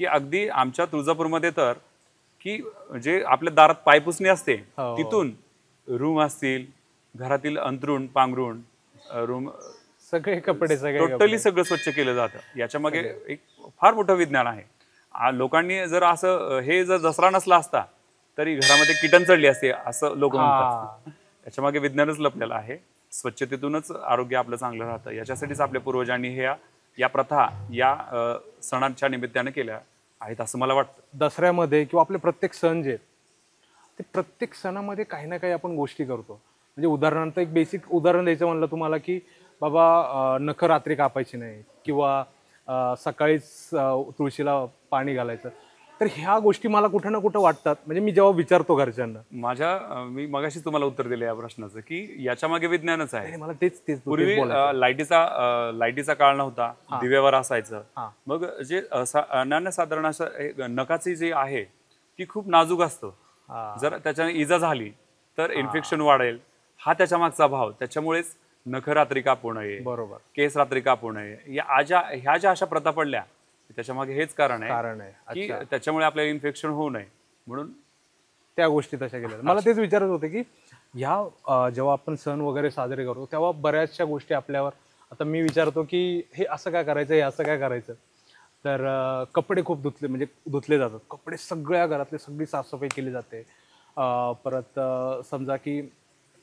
[SPEAKER 1] की अगदी आमच्या तुळजापूरमध्ये तर की जे आपल्या दारात पायपुसणी असते तिथून रूम असतील, घरातील अंथरूण पांघरूण रूम
[SPEAKER 2] सगळे कपडे
[SPEAKER 1] टोटली सगळं स्वच्छ केलं जातं. याच्या मागे एक फार मोठं विज्ञान आहे. लोकांनी जर असं हे जर दसरा नसला असता तरी घरामध्ये किटन चढली असते असं लोक म्हणतात. त्याच्या मागे विज्ञानच लपलेलं आहे. स्वच्छतेतूनच आरोग्य आपलं चांगलं राहतं. याच्यासाठीच आपल्या पूर्वजांनी या प्रथा या सणांच्या निमित्ताने केल्या आहेत असं मला वाटतं.
[SPEAKER 2] दसऱ्यामध्ये किंवा आपले प्रत्येक सण जे आहेत ते प्रत्येक सणामध्ये काही ना काही आपण गोष्टी करतो. म्हणजे उदाहरणार्थ एक बेसिक उदाहरण द्यायचं म्हणलं तुम्हाला की बाबा नखं रात्री कापायची नाही किंवा सकाळीच तुळशीला पाणी घालायचं. तर ह्या गोष्टी मला कुठं ना कुठं वाटतात. म्हणजे मी जेव्हा विचारतो घरच्यांना,
[SPEAKER 1] मी मगाशीच तुम्हाला उत्तर दिलं या प्रश्नाचं की याच्या मागे विज्ञानच आहे.
[SPEAKER 2] मला तेच
[SPEAKER 1] पूर्वी लाईटीचा काळ नव्हता, दिव्यावर असायचं. मग जे अनन्यसाधारण असं नखाची जी आहे ती खूप नाजूक असतं. जर त्याच्याने इजा झाली तर इन्फेक्शन वाढेल, हा त्याच्या मागचा भाव. त्याच्यामुळेच नख रात्री कापू नये,
[SPEAKER 2] बरोबर,
[SPEAKER 1] केस रात्री कापू नये, ह्या ज्या अशा प्रथा पडल्या त्याच्या मागे हेच कारण आहे की त्याच्यामुळे आपल्याला इन्फेक्शन होऊ नये म्हणून
[SPEAKER 2] त्या गोष्टी तशा केल्या. मला तेच विचारत होते की ह्या जेव्हा आपण सण वगैरे साजरे करतो तेव्हा बऱ्याचशा गोष्टी आपल्यावर, आता मी विचारतो की हे असं काय करायचं, हे असं काय करायचं, तर कपडे खूप धुतले जातात. कपडे सगळ्या घरातली सगळी साफसफाई केली जाते. परत समजा की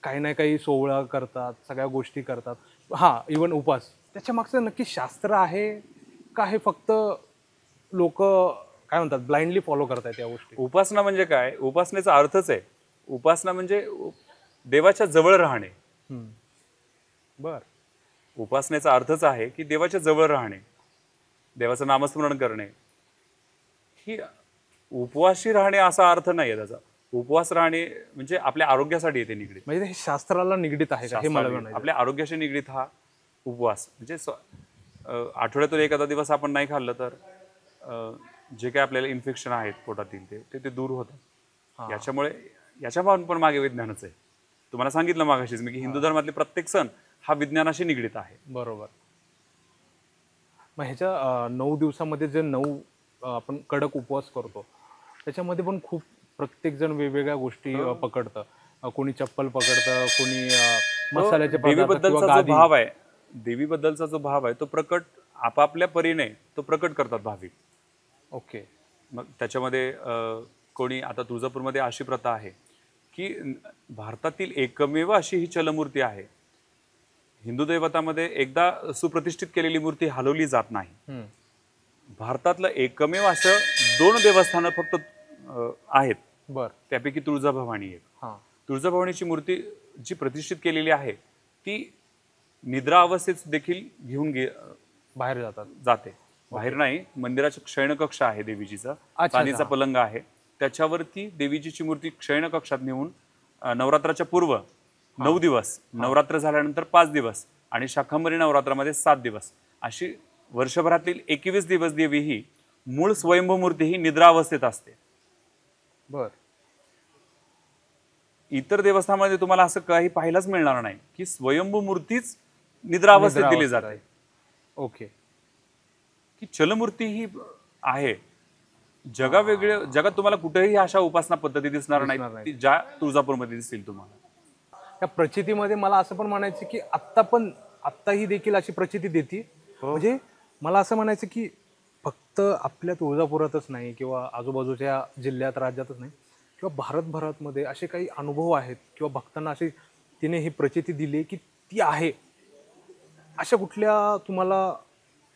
[SPEAKER 2] काही ना काही सोहळा करतात, सगळ्या गोष्टी करतात. हां, इवन उपास, त्याच्या मागचं नक्की शास्त्र आहे का हे फक्त लोक काय म्हणतात ब्लाइंडली फॉलो करतायत या गोष्टी.
[SPEAKER 1] उपासना म्हणजे काय? उपासनेचा अर्थच आहे, उपासना म्हणजे देवाच्या जवळ राहणे.
[SPEAKER 2] बर,
[SPEAKER 1] उपासनेचा अर्थच आहे की देवाच्या जवळ राहणे, देवाचं नामस्मरण करणे. ही उपवासी राहणे असा अर्थ नाही आहे त्याचा. उपवास राहणे म्हणजे आपल्या आरोग्यासाठी येते निगडीत.
[SPEAKER 2] म्हणजे हे शास्त्राला निगडीत आहे का हे मला म्हणायचं.
[SPEAKER 1] आपल्या आरोग्याशी निगडीत हा उपवास म्हणजे आठवड्यातून एखादा दिवस आपण नाही खाल्लं तर जे काही आपल्याला इन्फेक्शन आहेत पोटातील ते दूर होतं. याच्या पण मागे विज्ञानच आहे. तुम्हाला सांगितलं मागाशीच मी की हिंदू धर्मातले प्रत्येक सण हा विज्ञानाशी निगडीत आहे.
[SPEAKER 2] बरोबर. मग ह्याच्या 9 दिवसामध्ये जे 9 आपण कडक उपवास करतो त्याच्यामध्ये पण खूप प्रत्येक जण वेगवेगळ्या गोष्टी पकडतं. कोणी चप्पल पकडतं, कोणी मसाल्याचे
[SPEAKER 1] देवीबद्दलचा जो भाव आहे तो प्रकट आपापल्या परीने तो प्रकट करतात भाविक.
[SPEAKER 2] ओके.
[SPEAKER 1] मग त्याच्यामध्ये कोणी आता तुळजापूरमध्ये अशी प्रथा आहे की भारतातील एकमेव अशी ही चलमूर्ती आहे. हिंदू दैवतामध्ये एकदा सुप्रतिष्ठित केलेली मूर्ती हलवली जात नाही. भारतातलं एकमेव असं 2 देवस्थानं फक्त आहेत.
[SPEAKER 2] बर.
[SPEAKER 1] त्यापैकी तुळजाभवानी एक. तुळजाभवानीची मूर्ती जी प्रतिष्ठित केलेली आहे ती निद्रा अवस्थेत देखील घेऊन
[SPEAKER 2] बाहेर
[SPEAKER 1] जाते. बाहेर नाही, मंदिराचा शयनकक्ष आहे देवीजीचा, चांदीचा पलंग आहे, त्याच्यावरती देवीजीची मूर्ती शयनकक्षात नेऊन नवरात्राच्या पूर्व 9 दिवस, नवरात्र झाल्यानंतर 5 दिवस आणि शाकंभरी नवरात्रामध्ये 7 दिवस अशी वर्षभरातील 21 दिवस देवी ही मूळ स्वयंभू मूर्ती ही निद्रा अवस्थेत असते.
[SPEAKER 2] बर.
[SPEAKER 1] इतर देवस्थानामध्ये तुम्हाला असं काही पाहायलाच मिळणार नाही की स्वयंभू मूर्तीच निद्रा अवस्थेत दिली जाते.
[SPEAKER 2] ओके.
[SPEAKER 1] की चलमूर्ती ही आहे. जगात तुम्हाला कुठेही अशा उपासना पद्धती दिसणार नाही ज्या तुळजापूरमध्ये दिसतील तुम्हाला.
[SPEAKER 2] त्या प्रचितीमध्ये मला असं पण म्हणायचं की आत्ताही देखील अशी प्रचिती देते. म्हणजे मला असं म्हणायचं की फक्त आपल्या तुळजापुरातच नाही किंवा आजूबाजूच्या जिल्ह्यात राज्यातच नाही किंवा भारतभरामध्ये असे काही अनुभव आहेत किंवा भक्तांना अशी तिने ही प्रचिती दिली की ती आहे. अशा कुठल्या तुम्हाला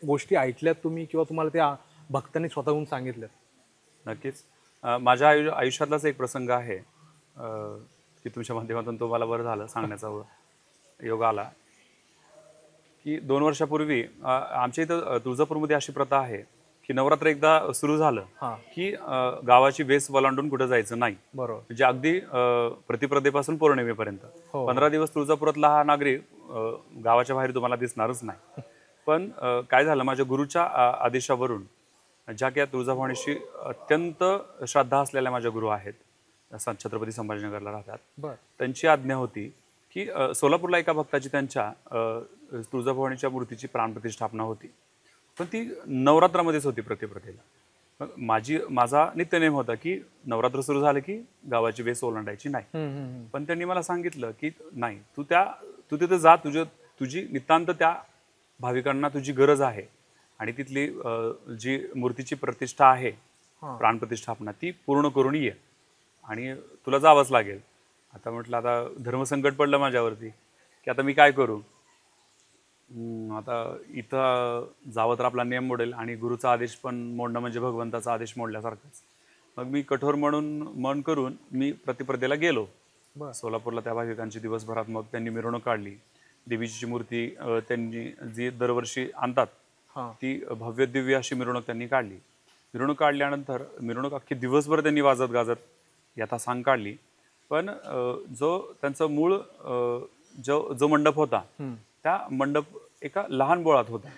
[SPEAKER 2] गोष्टी ऐकल्यात तुम्ही किंवा तुम्हाला त्या भक्तांनी स्वतःहून सांगितल्यात?
[SPEAKER 1] नक्कीच. माझ्या आयुष्यातलाच एक प्रसंग आहे की तुमच्या माध्यमातून तो मला बरं झालं सांगण्याचा योग आला. की 2 वर्षापूर्वी आमच्या इथं तुळजापूरमध्ये अशी प्रथा आहे की नवरात्र एकदा सुरू झालं की गावाची वेस वलांडून कुठं जायचं नाही.
[SPEAKER 2] बरोबर.
[SPEAKER 1] म्हणजे अगदी प्रतिपदेपासून पौर्णिमेपर्यंत 15 दिवस तुळजापुरातला हा नागरिक गावाच्या बाहेर तुम्हाला दिसणारच नाही. पण काय झालं, माझ्या गुरुच्या आदेशावरून, ज्या की तुळजाभवानीशी अत्यंत श्रद्धा असलेल्या माझ्या गुरु आहेत, छत्रपती संभाजीनगरला राहतात, त्यांची आज्ञा होती की सोलापूरला एका भक्ताची त्यांच्या तुळजाभवानीच्या मूर्तीची प्राणप्रतिष्ठापना होती. पण ती नवरात्रामध्येच होती प्रतिपदेला. माझा नित्यनेम होता की नवरात्र सुरू झालं की गावाची वेस ओलांडायची नाही. पण त्यांनी मला सांगितलं की नाही, तू तिथे जा, तुझी नितांत त्या भाविकांना तुझी गरज आहे आणि तिथली जी मूर्तीची प्रतिष्ठा आहे, प्राणप्रतिष्ठापना, ती पूर्ण करून ये आणि तुला जावंच लागेल. आता म्हटलं, आता धर्मसंकट पडलं माझ्यावरती की आता मी काय करू. आता इथं जावं तर आपला नियम मोडेल आणि गुरुचा आदेश पण मोडणं म्हणजे भगवंताचा आदेश मोडल्यासारखंच. मग मी कठोर मन करून मी प्रतिपदेला गेलो सोलापूरला. त्या भाविकांची दिवसभरात मग त्यांनी मिरवणूक काढली. देवीची मूर्ती त्यांनी जी दरवर्षी आणतात ती भव्य दिव्य अशी मिरवणूक त्यांनी काढली. मिरवणूक काढल्यानंतर मिरवणूक अख्खी दिवसभर त्यांनी वाजत गाजत यथासांग काढली. पण जो त्यांचं मूळ जो मंडप होता, त्या मंडप एका लहान बोळात होता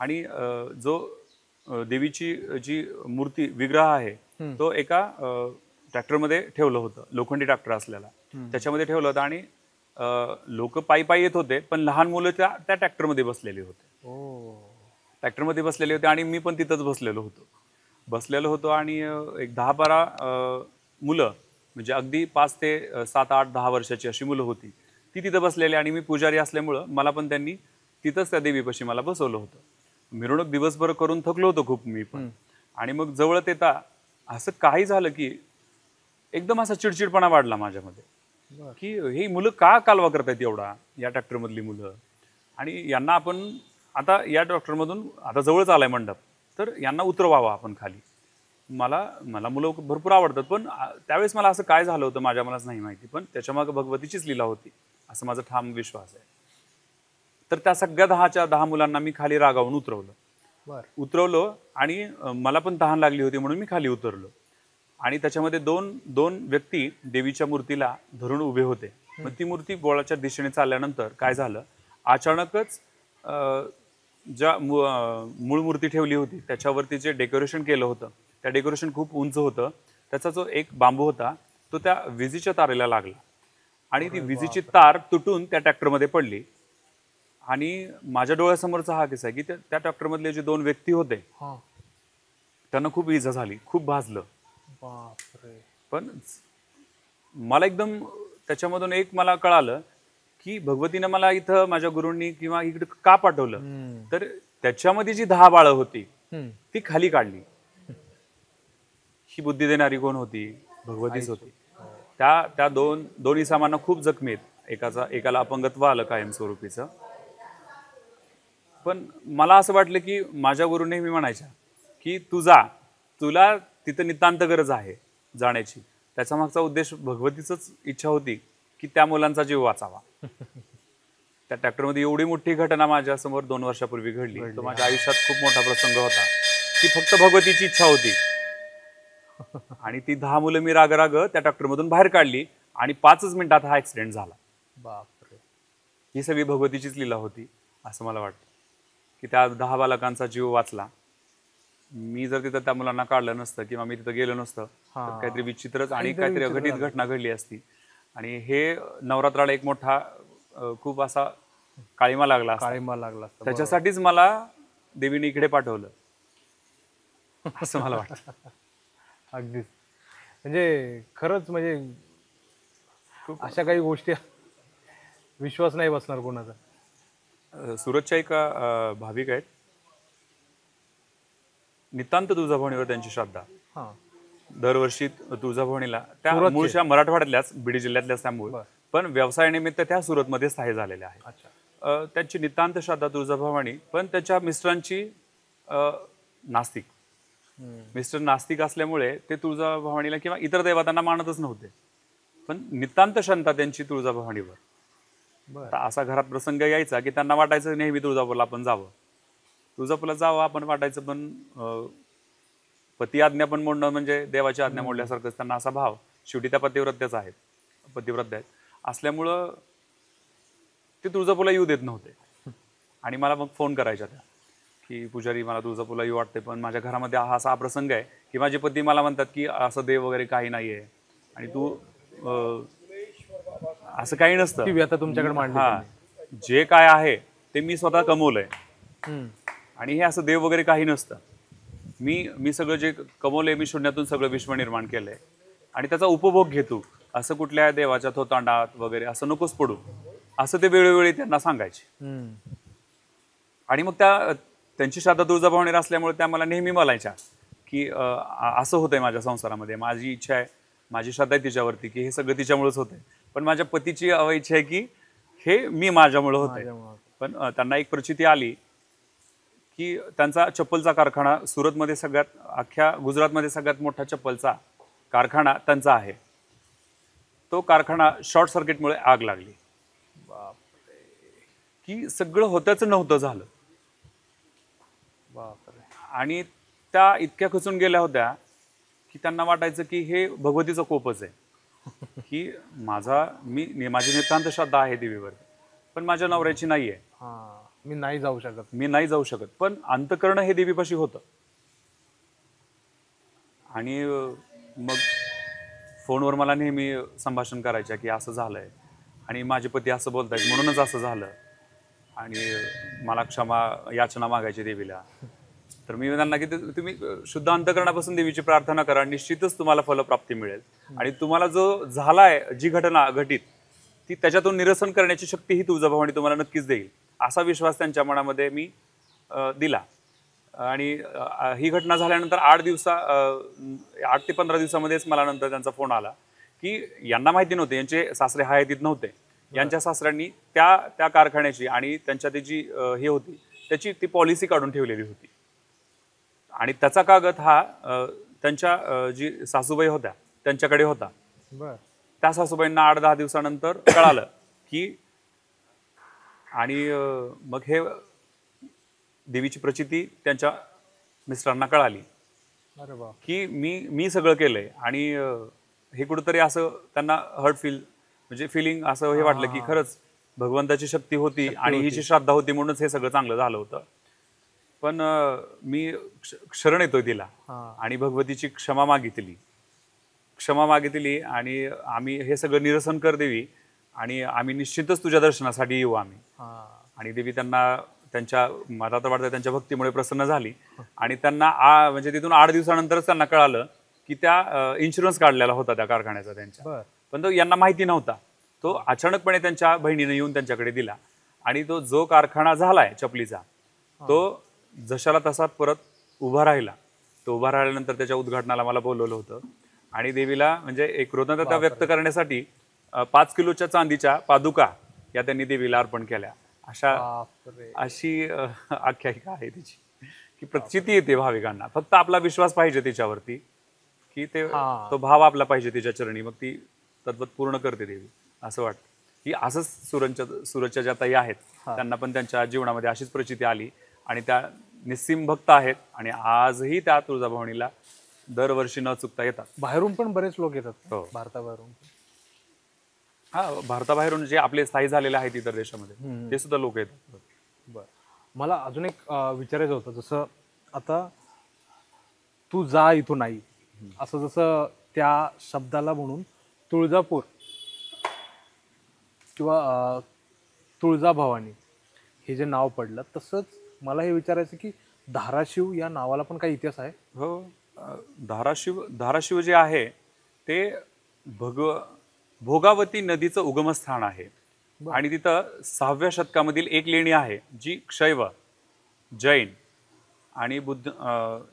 [SPEAKER 1] आणि जो देवीची जी मूर्ती विग्रह आहे तो एका ट्रॅक्टरमध्ये ठेवलं होतं, लोखंडी ट्रॅक्टर असलेला, त्याच्यामध्ये ठेवलं होतं. आणि लोक पायी येत होते, पण लहान मुलं त्या ट्रॅक्टरमध्ये बसलेली होते आणि मी पण तिथंच बसलेलो होतो आणि एक 10-12 मुलं, म्हणजे अगदी 5 ते 7, 8, 10 वर्षाची अशी मुलं होती, ती तिथं बसलेली. आणि मी पुजारी असल्यामुळं मला पण त्यांनी तिथंच त्या देवीपाशी मला बसवलं होतं. मिरवणूक दिवसभर करून थकलो होतो खूप मी पण. आणि मग जवळत येता असं काही झालं की एकदम असा चिडचिडपणा वाढला माझ्यामध्ये की ही मुलं का कालवा करतायत एवढा, या ट्रॅक्टरमधली मुलं. आणि यांना आपण आता या ट्रॅक्टरमधून आता जवळच आलाय मंडप, तर यांना उतरवावं आपण खाली. मला मुलं भरपूर आवडतात, पण त्यावेळेस मला असं काय झालं होतं माझ्या मलाच नाही माहिती, पण त्याच्यामागे भगवतीचीच लीला होती असं माझा ठाम विश्वास आहे. तर त्या सगळ्या 10च्या 10 मुलांना मी खाली रागावून उतरवलं आणि मला पण तहान लागली होती म्हणून मी खाली उतरलो. आणि त्याच्यामध्ये दोन व्यक्ती देवीच्या मूर्तीला धरून उभे होते. मग ती मूर्ती बोळाच्या दिशेने चालल्यानंतर काय झालं, अचानकच ज्या मूळ मूर्ती ठेवली होती त्याच्यावरती जे डेकोरेशन केलं होतं, त्या डेकोरेशन खूप उंच होतं. त्याचा जो एक बांबू होता तो त्या विजेच्या तारेला लागला आणि ती विजेची तार तुटून त्या ट्रॅक्टरमध्ये पडली. आणि माझ्या डोळ्यासमोरचा हा किस्सा आहे की त्या ट्रॅक्टरमधले जे 2 व्यक्ती होते त्यांना खूप इजा झाली, खूप भाजलं. पण मला एकदम त्याच्यामधून एक मला कळालं की भगवतीनं मला इथं माझ्या गुरूंनी किंवा इकडे का पाठवलं, तर त्याच्यामध्ये जी 10 बाळं होती ती खाली काढली. ही बुद्धी देणारी कोण होती? भगवतीच होती. त्या दोन्ही सामान्य खूप जखमी आहेत. एकाला अपंगत्व आलं कायमस्वरूपीचं. पण मला असं वाटलं की माझ्या गुरु नेहमी म्हणायच्या की तुला तिथं नितांत गरज आहे जाण्याची. त्याचा मागचा उद्देश भगवतीचंच इच्छा होती की त्या मुलांचा जीव वाचावा. त्या ट्रॅक्टरमध्ये एवढी मोठी घटना माझ्या समोर 2 वर्षापूर्वी घडली. तो माझ्या आयुष्यात खूप मोठा प्रसंग होता की फक्त भगवतीची इच्छा होती. आणि ती 10 मुलं मी राग त्या ट्रॅक्टरमधून बाहेर काढली आणि 5च मिनिटात हा ऍक्सिडेंट झाला.
[SPEAKER 2] बापरे.
[SPEAKER 1] ही सगळी भगवतीचीच लीला होती असं मला वाटतं की त्या 10 बालकांचा जीव वाचला. मी जर तिथं त्या मुलांना काढलं नसतं किंवा मी तिथं गेलो नसतं तर काहीतरी विचित्रच आणि काहीतरी अघटित घटना घडली असती. आणि हे नवरात्राला एक मोठा खूप असा काळीमा लागला.
[SPEAKER 2] काळीमा लागला.
[SPEAKER 1] त्याच्यासाठीच मला देवीने इकडे पाठवलं असं मला वाटतं.
[SPEAKER 2] अगदीच. म्हणजे खरंच म्हणजे अशा काही गोष्टी विश्वास नाही बसणार कोणाचा.
[SPEAKER 1] सुरतच्या एका भाविक आहेत, नितांत तुळजाभवानीवर त्यांची श्रद्धा.
[SPEAKER 2] हां.
[SPEAKER 1] दरवर्षी तुळजाभवानीला त्या
[SPEAKER 2] सुरतचे?
[SPEAKER 1] मूळच्या मराठवाड्यातल्याच बीड जिल्ह्यातल्याच त्या मूळ,
[SPEAKER 2] बरं.
[SPEAKER 1] पण व्यवसायानिमित्त त्या सुरतमध्ये स्थायी झालेल्या आहेत.
[SPEAKER 2] अच्छा.
[SPEAKER 1] त्यांची नितांत श्रद्धा तुळजाभवानी, पण त्याच्या मिस्टरांची नास्तिक. मिस्टर नास्तिक असल्यामुळे ते तुळजाभवानीला किंवा इतर देवतांना मानतच नव्हते, पण नितांत श्रद्धा त्यांची तुळजाभवानीवर.
[SPEAKER 2] बरं.
[SPEAKER 1] आता असा घरात प्रसंग यायचा की त्यांना वाटायचं नेहमी तुळजापूरला आपण जावं, तुळजापूरला जावं आपण वाटायचं, पण पती आज्ञा पण मोडणं म्हणजे देवाची आज्ञा मोडल्यासारखंच त्यांना असा भाव. शेवटी त्या पतिव्रत्याच आहेत, पतिव्रत्या आहेत असल्यामुळं ते तुळजापूरला येऊ देत नव्हते. आणि मला मग फोन करायच्या त्या की पुजारी मला तुळजापूरला येऊ वाटते, पण माझ्या घरामध्ये हा असा प्रसंग आहे की माझे पती मला म्हणतात की असं देव वगैरे काही नाही आहे आणि तू असं काही नसतं.
[SPEAKER 2] ती व्यथा तुमच्याकडे मांडली
[SPEAKER 1] हा, जे काय आहे ते मी स्वतः कमवलंय
[SPEAKER 2] त्यांनी.
[SPEAKER 1] आणि हे असं देव वगैरे काही नसतं. मी सगळं जे कमवलंय, मी शून्यातून सगळं विश्व निर्माण केलंय आणि त्याचा उपभोग घेतो, असं कुठल्या देवाच्या थोतांडात वगैरे असं नकोच पडू, असं ते वेळोवेळी त्यांना सांगायचे. आणि मग त्यांची श्रद्धा तुळजाभवानीवर असल्यामुळे त्या मला नेहमी म्हणायच्या की असं होतंय माझ्या संसारामध्ये, माझी इच्छा आहे, माझी श्रद्धा आहे तिच्यावरती की हे सगळं तिच्यामुळेच होतंय, पण माझ्या पतीची इच्छा आहे की हे मी माझ्यामुळे होतंय. पण त्यांना एक प्रचिती आली की त्यांचा चप्पलचा कारखाना सुरतमध्ये सगळ्यात, अख्ख्या गुजरातमध्ये सगळ्यात मोठा चप्पलचा कारखाना त्यांचा आहे. तो कारखाना शॉर्ट सर्किटमुळे आग लागली की सगळं होत्याचं नव्हतं झालं.
[SPEAKER 2] बापरे.
[SPEAKER 1] आणि त्या इतक्या खचून गेल्या होत्या की त्यांना वाटायचं की हे भगवतीचा कोपच आहे की माझी नितांत श्रद्धा आहे देवीवर, पण माझ्या नवऱ्याची नाही आहे,
[SPEAKER 2] मी नाही जाऊ शकत.
[SPEAKER 1] मी नाही जाऊ शकत. पण अंतकरण हे देवीपाशी होतं. आणि मग फोनवर मला नेहमी संभाषण करायच्या की असं झालंय आणि माझे पती असं बोलतायत म्हणूनच असं झालं, आणि मला क्षमा याचना मागायची देवीला. तर मी त्यांना की तुम्ही शुद्ध अंतकरणापासून देवीची प्रार्थना करा, निश्चितच तुम्हाला फलप्राप्ती मिळेल आणि तुम्हाला जो झालाय, जी घटना घटित, ती त्याच्यातून निरसन करण्याची शक्ती ही तुळजाभवानी तुम्हाला नक्कीच देईल, असा विश्वास त्यांच्या मनामध्ये मी दिला. आणि ही घटना झाल्यानंतर 8 ते 15 दिवसामध्येच मला नंतर त्यांचा फोन आला की यांना माहिती नव्हते, यांचे सासरे हयातीत नव्हते, यांच्या सासऱ्यांनी त्या कारखान्याची आणि त्यांच्या त्याची हे होती त्याची ती पॉलिसी काढून ठेवलेली होती. आणि त्याचा कागद हा त्यांच्या जी सासूबाई होत्या त्यांच्याकडे होता. त्या सासूबाईंना 8-10 दिवसानंतर कळालं की, आणि मग हे देवीची प्रचिती त्यांच्या मिस्टरांना कळाली की मी सगळं केलंय. आणि हे कुठंतरी असं त्यांना म्हणजे फिलिंग असं हे वाटलं की खरंच भगवंताची शक्ती होती आणि ही जी श्रद्धा होती म्हणूनच हे सगळं चांगलं झालं होतं. पण मी शरण येतोय तिला आणि भगवतीची क्षमा मागितली आणि आम्ही हे सगळं निरसन कर देवी आणि आम्ही निश्चितच तुझ्या दर्शनासाठी येऊ आम्ही. आणि देवी त्यांना मला तर वाटतं त्यांच्या भक्तीमुळे प्रसन्न झाली आणि त्यांना म्हणजे तिथून 8 दिवसानंतरच त्यांना कळालं की त्या इन्शुरन्स काढलेला होता त्या कारखान्याचा त्यांच्या, पण तो यांना माहिती नव्हता. तो अचानकपणे त्यांच्या बहिणीने येऊन त्यांच्याकडे दिला आणि तो जो कारखाना झालाय चपलीचा, तो जशाला तसा परत उभा राहिला. तो उभा राहिल्यानंतर त्याच्या उद्घाटनाला मला बोलवलं होतं आणि देवीला म्हणजे एक कृतज्ञता व्यक्त करण्यासाठी 5 किलोच्या चांदीच्या पादुका या त्यांनी देवीला अर्पण केल्या. अशी आख्यायिका आहे तिची की प्रचिती येते भाविकांना. फक्त आपला विश्वास पाहिजे तिच्यावरती की तो भाव आपला पाहिजे तिच्या चरणी, मग ती तद्वत पूर्ण करते देवी. असं वाटतं की असंच सुरतच्या ज्या ताई आहेत त्यांना पण त्यांच्या जीवनामध्ये अशीच प्रचिती आली आणि त्या निस्सीम भक्त आहेत आणि आजही त्या तुळजाभवानीला दरवर्षी न चुकता येतात.
[SPEAKER 2] बाहेरून पण बरेच लोक येतात.
[SPEAKER 1] हो,
[SPEAKER 2] भारताबाहेरून.
[SPEAKER 1] भारताबाहेरून जे आपले स्थायी झालेले आहेत इतर देशामध्ये ते सुद्धा लोक येतात.
[SPEAKER 2] बरं, मला अजून एक विचारायचं होतं, जसं आता तू जा इथून नाही असं जसं त्या शब्दाला म्हणून तुळजापूर किंवा तुळजाभवानी हे जे नाव पडलं, तसंच मला हे विचारायचं की धाराशिव या नावाला पण काही इतिहास आहे?
[SPEAKER 1] हो. धाराशिव जे आहे ते भोगावती नदीचं उगमस्थान आहे आणि तिथं 6व्या शतकामधील एक लेणी आहे जी क्षैव, जैन आणि बुद्ध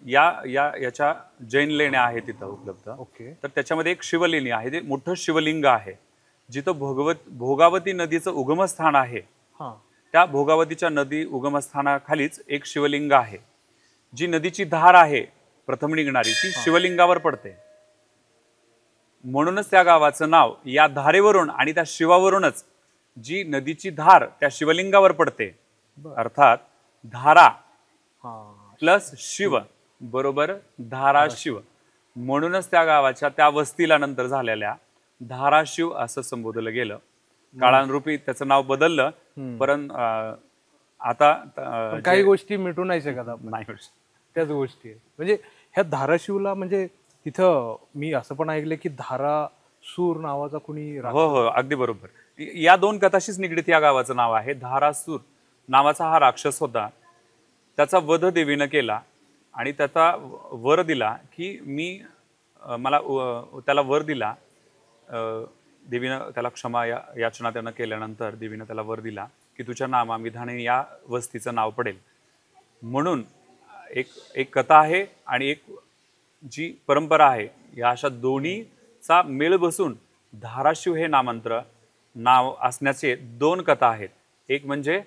[SPEAKER 1] या या याच्या जैन लेण्या आहेत तिथं उपलब्ध.
[SPEAKER 2] ओके.
[SPEAKER 1] तर त्याच्यामध्ये एक शिवलेणी आहे, ते मोठं शिवलिंग आहे जिथं भोगावती नदीचं उगमस्थान आहे.
[SPEAKER 2] हां.
[SPEAKER 1] त्या भोगावतीच्या नदी उगमस्थानाखालीच एक शिवलिंग आहे. जी नदीची धार आहे प्रथम निघणारी ती शिवलिंगावर पडते. म्हणूनच त्या गावाचं नाव या धारेवरून आणि त्या शिवावरूनच जी नदीची धार त्या शिवलिंगावर पडते, अर्थात धारा
[SPEAKER 2] हां.
[SPEAKER 1] प्लस शिव बरोबर धाराशिव. म्हणूनच त्या गावाच्या त्या वस्तीला नंतर झालेल्या धाराशिव असं संबोधलं गेलं. काळानुरूपी त्याचं नाव बदललं, परंतु आता
[SPEAKER 2] काही गोष्टी मिटू नाही शकत आपण.
[SPEAKER 1] नाही होऊ शकत.
[SPEAKER 2] त्याच गोष्टी आहे. म्हणजे ह्या धाराशिवला म्हणजे तिथं मी असं पण ऐकलं की धारासूर नावाचा कुणी
[SPEAKER 1] हो हो अगदी बरोबर. या दोन कथाशीच निगडीत या गावाचं नाव आहे. धारासूर नावाचा हा राक्षस होता. त्याचा वध देवीनं केला आणि त्याचा वर दिला की त्याला वर दिला. देवीनं त्याला क्षमा याचना त्यानं केल्यानंतर देवीनं त्याला वर दिला की तुझ्या नामाविधाने या वस्तीचं नाव पडेल. म्हणून एक कथा आहे आणि एक जी परंपरा आहे, या अशा दोन्हीचा मेळ बसून धाराशिव हे नाव असण्याचे दोन कथा आहेत. एक म्हणजे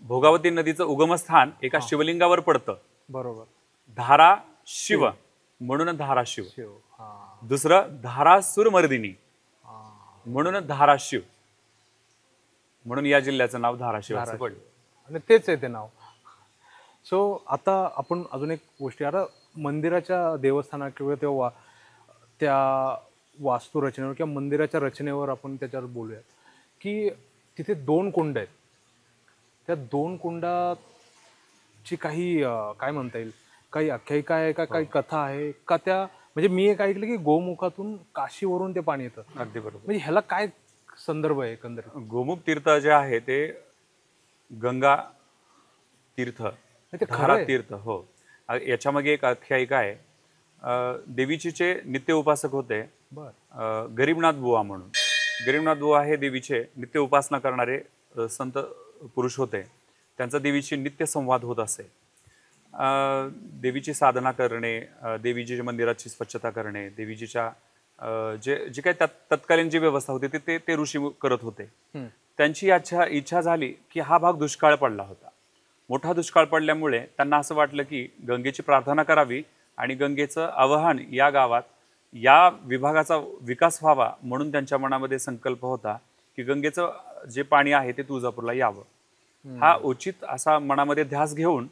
[SPEAKER 1] भोगावती नदीचं उगमस्थान एका शिवलिंगावर पडतं,
[SPEAKER 2] बरोबर,
[SPEAKER 1] धाराशिव म्हणून धाराशिव. दुसरं धारासूर मर्दिनी म्हणून धाराशिव. म्हणून या जिल्ह्याचं नाव धाराशिव असं पडलं
[SPEAKER 2] आणि तेच आहे ते नाव. सो आता आपण अजून एक गोष्टी, आता मंदिराच्या देवस्थानात किंवा तेव्हा त्या वास्तुरचनेवर किंवा मंदिराच्या रचनेवर आपण त्याच्यावर बोलूयात की तिथे 2 कुंड आहेत. त्या 2 कुंडाची काही काय म्हणता येईल, काही आख्यायिका आहे का, काही कथा आहे का? त्या म्हणजे मी एक ऐकलं की गोमुखातून काशीवरून ते पाणी येतं.
[SPEAKER 1] अगदी बरोबर.
[SPEAKER 2] म्हणजे ह्याला काय संदर्भ आहे एकंदरीत?
[SPEAKER 1] गोमुख तीर्थ जे आहे ते गंगा तीर्थ, धारा तीर्थ. हो, याच्यामागे एक आख्यायिका आहे. देवीचे नित्य उपासक होते गरीबनाथ बुवा म्हणून. गरीबनाथ बुवा हे देवीचे नित्य उपासना करणारे संत पुरुष होते. त्यांचा देवीशी नित्य संवाद होत असे. देवीची साधना करणे, देवीच्या मंदिराची स्वच्छता करणे, देवीजीच्या जे काही तत्कालीन जी व्यवस्था होती ते ऋषी करत होते. त्यांची इच्छा झाली की हा भाग दुष्काळ पडला होता. मोठा दुष्काळ पडल्यामुळे त्यांना असं वाटलं की गंगेची प्रार्थना करावी आणि गंगेचं आवाहन या गावात या विभागाचा विकास व्हावा. म्हणून त्यांच्या मनामध्ये संकल्प होता की गंगेचं जे पाणी आहे ते तुळजापूरला यावं. हा उचित असा मनामध्ये ध्यास घेऊन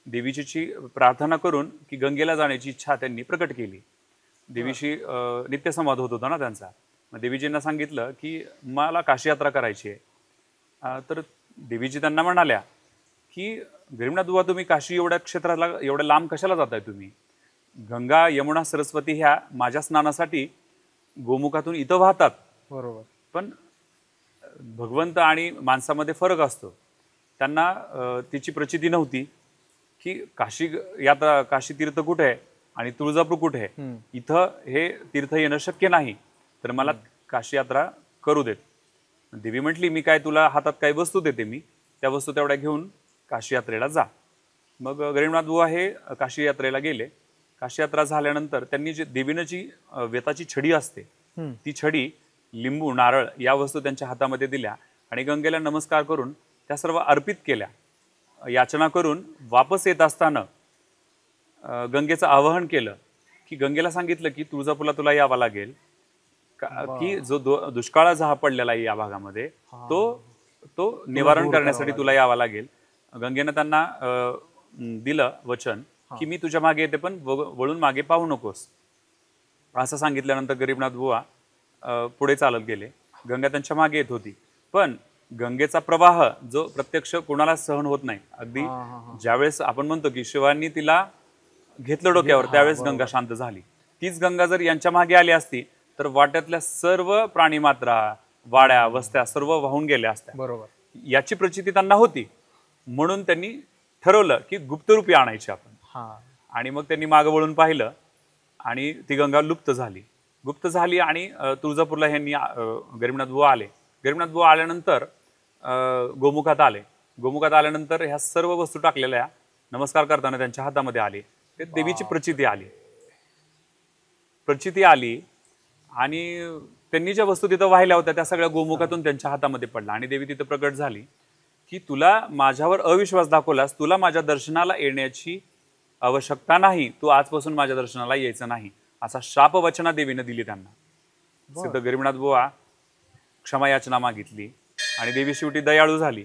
[SPEAKER 1] देवीची प्रार्थना करून की गंगेला जाण्याची इच्छा त्यांनी प्रकट केली. देवीशी नित्यसंवाद होत होता ना त्यांचा. मग देवीजींना सांगितलं की मला काशी यात्रा करायची आहे. तर देवीजी त्यांना म्हणाल्या की गरीबनाथ बुवा, तुम्ही काशी एवढ्या क्षेत्राला एवढ्या लांब कशाला जाताय तुम्ही? गंगा, यमुना, सरस्वती ह्या माझ्या स्नानासाठी गोमुखातून इथं वाहतात. बरोबर. पण भगवंत आणि माणसामध्ये फरक असतो. त्यांना तिची प्रचिती नव्हती की काशी तीर्थ कुठे आहे आणि तुळजापूर कुठे आहे. इथं हे तीर्थ येणं शक्य नाही, तर मला काशी यात्रा करू देत. देवी म्हटली, मी काय तुला हातात काही वस्तू देते, मी त्या वस्तू तेवढ्या घेऊन काशी यात्रेला जा. मग गरीबनाथ बुवा हे काशी यात्रेला गेले. काशी यात्रा झाल्यानंतर त्यांनी देवीनं जी वेताची छडी असते ती छडी, लिंबू, नारळ या वस्तू त्यांच्या हातामध्ये दिल्या आणि गंगेला नमस्कार करून त्या सर्व अर्पित केल्या. याचना करून वापस येत असताना गंगेचं आवाहन केलं की गंगेला सांगितलं की तुळजापूरला तुला यावं लागेल, की जो दुष्काळ हा पडलेला आहे या भागामध्ये तो निवारण करण्यासाठी तुला यावं लागेल. गंगेनं त्यांना दिलं वचन की मी तुझ्या मागे येते, पण वळून मागे पाहू नकोस. असं सांगितल्यानंतर गरीबनाथ बुवा पुढे चालत गेले. गंगा त्यांच्या मागे येत होती, पण गंगेचा प्रवाह जो प्रत्यक्ष कोणाला सहन होत नाही. अगदी ज्यावेळेस आपण म्हणतो की शिवांनी तिला घेतलं डोक्यावर, त्यावेळेस गंगा शांत झाली. तीच गंगा जर यांच्या मागे आली असती तर वाट्यातल्या सर्व प्राणीमात्रा, वाड्या, वस्त्या सर्व वाहून गेल्या असत्या. बरोबर. याची प्रचिती त्यांना होती. म्हणून त्यांनी ठरवलं की गुप्तरूपी आणायची आपण.
[SPEAKER 2] हा.
[SPEAKER 1] आणि मग त्यांनी मागं वळून पाहिलं आणि ती गंगा लुप्त झाली आणि तुळजापूरला ह्यांनी गरीबनाथ बुवा आले. गरीबनाथ बुवा आल्यानंतर गोमुखात आल्यानंतर ह्या सर्व वस्तू टाकलेल्या नमस्कार करताना त्यांच्या हातामध्ये आली. ते देवीची प्रचिती आली आणि त्यांनी ज्या वस्तू तिथं वाहिल्या होत्या त्या सगळ्या गोमुखातून त्यांच्या हातामध्ये पडल्या आणि देवी तिथं प्रकट झाली की तुला माझ्यावर अविश्वास दाखवलास, तुला माझ्या दर्शनाला येण्याची आवश्यकता नाही, तू आजपासून माझ्या दर्शनाला यायचं नाही, असा शाप वचना देवीनं दिली त्यांना. सिद्ध गरीबनाथ बुवा क्षमा याचना मागितली आणि देवी शेवटी दयाळू झाली.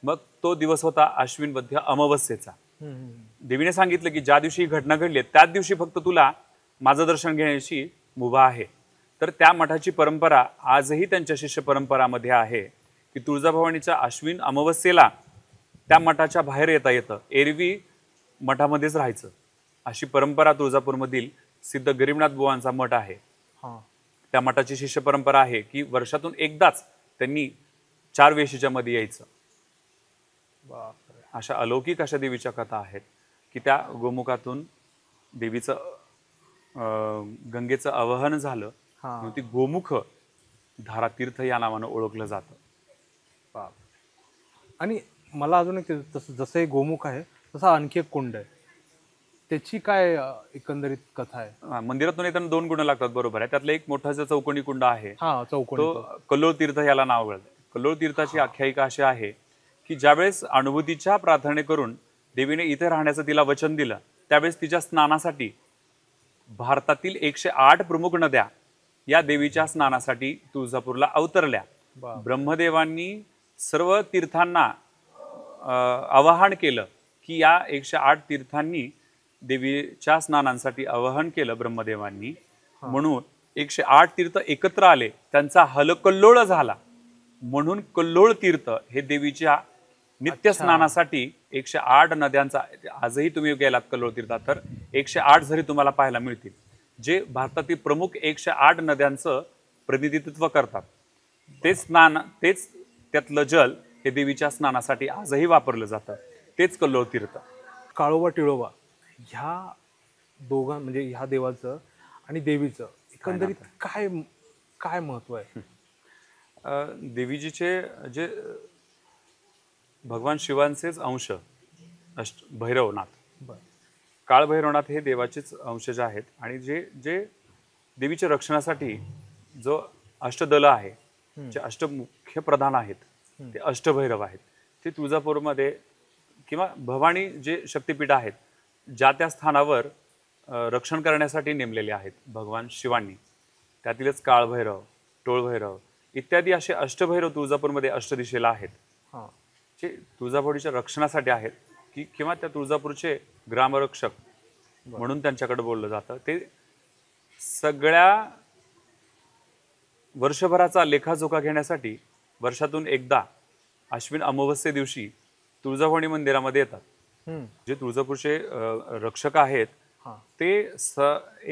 [SPEAKER 1] मग तो दिवस होता अश्विन वद्य अमावस्येचा. देवीने सांगितलं की ज्या दिवशी ही घटना घडली त्याच दिवशी फक्त तुला माझं दर्शन घेण्याची मुभा आहे. तर त्या मठाची परंपरा आजही त्यांच्या शिष्य परंपरामध्ये आहे की तुळजाभवानीच्या अश्विन अमावस्येला त्या मठाच्या बाहेर येता येतं, एरवी मठामध्येच राहायचं, अशी परंपरा तुळजापूरमधील सिद्ध गरीबनाथ बुवांचा मठ आहे. त्या मठाची शिष्य परंपरा आहे की वर्षातून एकदाच त्यांनी 4 वेशीच्या मध्ये यायचं. अशा अलौकिक अशा देवीच्या कथा आहेत की त्या गोमुखातून देवीचं गंगेचं आवाहन झालं म्हणून ती गोमुख धारातीर्थ या नावानं ओळखलं जातं.
[SPEAKER 2] आणि मला अजून एक जसं हे गोमुख आहे तसा आणखी एक कुंड आहे, त्याची काय एकंदरीत कथा आहे?
[SPEAKER 1] मंदिरातून येताना 2 कुंड लागतात, बरोबर आहे. त्यातलं एक मोठा जो चौकोनी कुंड आहे तो कल्लोळ तीर्थ याला नाव मिळतं. कल्लोळ तीर्थाची आख्यायिका अशी आहे की ज्यावेळेस अनुभूतीच्या प्रार्थने करून देवीने इथे राहण्याचं तिला वचन दिलं त्यावेळेस तिच्या स्नानासाठी भारतातील 108 प्रमुख नद्या या देवीच्या स्नानासाठी तुळजापूरला अवतरल्या. ब्रह्मदेवांनी सर्व तीर्थांना आवाहन केलं की या 108 तीर्थांनी देवीच्या स्नानांसाठी आवाहन केलं ब्रह्मदेवांनी, म्हणून 108 तीर्थ एकत्र आले, त्यांचा हलकल्लोळ झाला, म्हणून कल्लोळ तीर्थ हे देवीच्या नित्य स्नानासाठी 108 नद्यांचा, आजही तुम्ही गेलात कल्लोळ तीर्थात तर 108 झरी तुम्हाला पाहायला मिळतील, जे भारतातील प्रमुख 108 नद्यांचं प्रतिनिधित्व करतात. तेच स्नान, तेच त्यातलं जल हे देवीच्या स्नानासाठी आजही वापरलं जातं, तेच कल्लोळ तीर्थ.
[SPEAKER 2] काळोबा टिळोबा ह्या म्हणजे ह्या देवाचं आणि देवीचं एकंदरीत काय काय महत्व आहे?
[SPEAKER 1] देवीजीचे जे भगवान शिवांचेच अंश भैरवनाथ, काळभैरवनाथ हे देवाचेच अंशज आहेत आणि जे जे देवीच्या रक्षणासाठी जो अष्टदल आहे, जे अष्टमुख्य प्रधान आहेत ते अष्टभैरव आहेत. ते तुळजापूरमध्ये किंवा भवानी जे शक्तिपीठ आहेत ज्या त्या स्थानावर रक्षण करण्यासाठी नेमलेले आहेत भगवान शिवांनी. त्यातीलच काळभैरव, टोळभैरव इत्यादी असे अष्टभैरव तुळजापूरमध्ये अष्टदिशेला आहेत, जे तुळजाभवानीच्या रक्षणासाठी आहेत की किंवा त्या तुळजापूरचे ग्रामरक्षक म्हणून त्यांच्याकडे बोललं जातं. ते सगळ्या वर्षभराचा लेखाजोखा घेण्यासाठी वर्षातून एकदा अश्विन अमावस्ये दिवशी तुळजाभवानी मंदिरामध्ये येतात. जे तुळजापूरचे रक्षक आहेत ते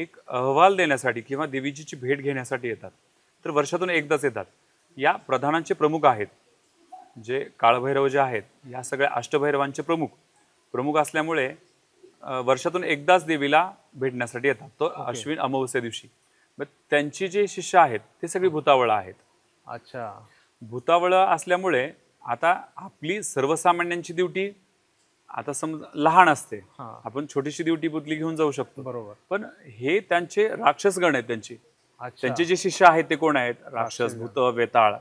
[SPEAKER 1] एक अहवाल देण्यासाठी किंवा देवीची भेट घेण्यासाठी येतात. तर वर्षातून एकदाच येतात. या प्रधानांचे प्रमुख आहेत जे काळभैरव जे आहेत, या सगळ्या अष्टभैरवांचे प्रमुख असल्यामुळे वर्षातून एकदाच देवीला भेटण्यासाठी येतात, तो अश्विन अमावस्या दिवशी. मग त्यांची जे शिष्य आहेत ते सगळी भूतावळं आहेत.
[SPEAKER 2] अच्छा.
[SPEAKER 1] भूतावळं असल्यामुळे आता आपली सर्वसामान्यांची ड्युटी आता समजा लहान असते, आपण छोटीशी ड्युटी पुतली घेऊन जाऊ शकतो,
[SPEAKER 2] बरोबर.
[SPEAKER 1] पण हे त्यांचे राक्षसगण आहेत. त्यांचे जे शिष्य आहेत ते कोण आहेत? राक्षस, भूत, वेताळ.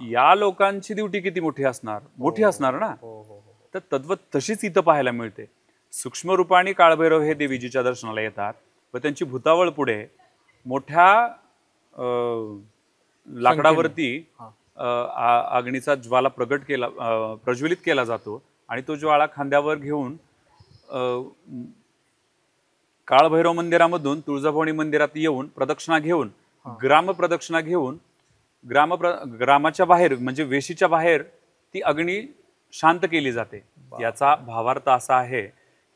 [SPEAKER 1] या लोकांची ड्युटी किती मोठी असणार ना. तर तद्वत तशीच इथं पाहायला मिळते. सूक्ष्म रूपाने काळभैरव हे देवीजीच्या दर्शनाला येतात व त्यांची भूतावळ पुढे मोठ्या लाकडावरती अग्नीचा ज्वाला प्रज्वलित केला जातो आणि तो ज्वाळा खांद्यावर घेऊन काळभैरव मंदिरामधून तुळजाभवानी मंदिरात येऊन प्रदक्षिणा घेऊन ग्रामप्रदक्षिणा घेऊन ग्रामाच्या बाहेर म्हणजे वेशीच्या बाहेर ती अग्नी शांत केली जाते. याचा भावार्थ असा आहे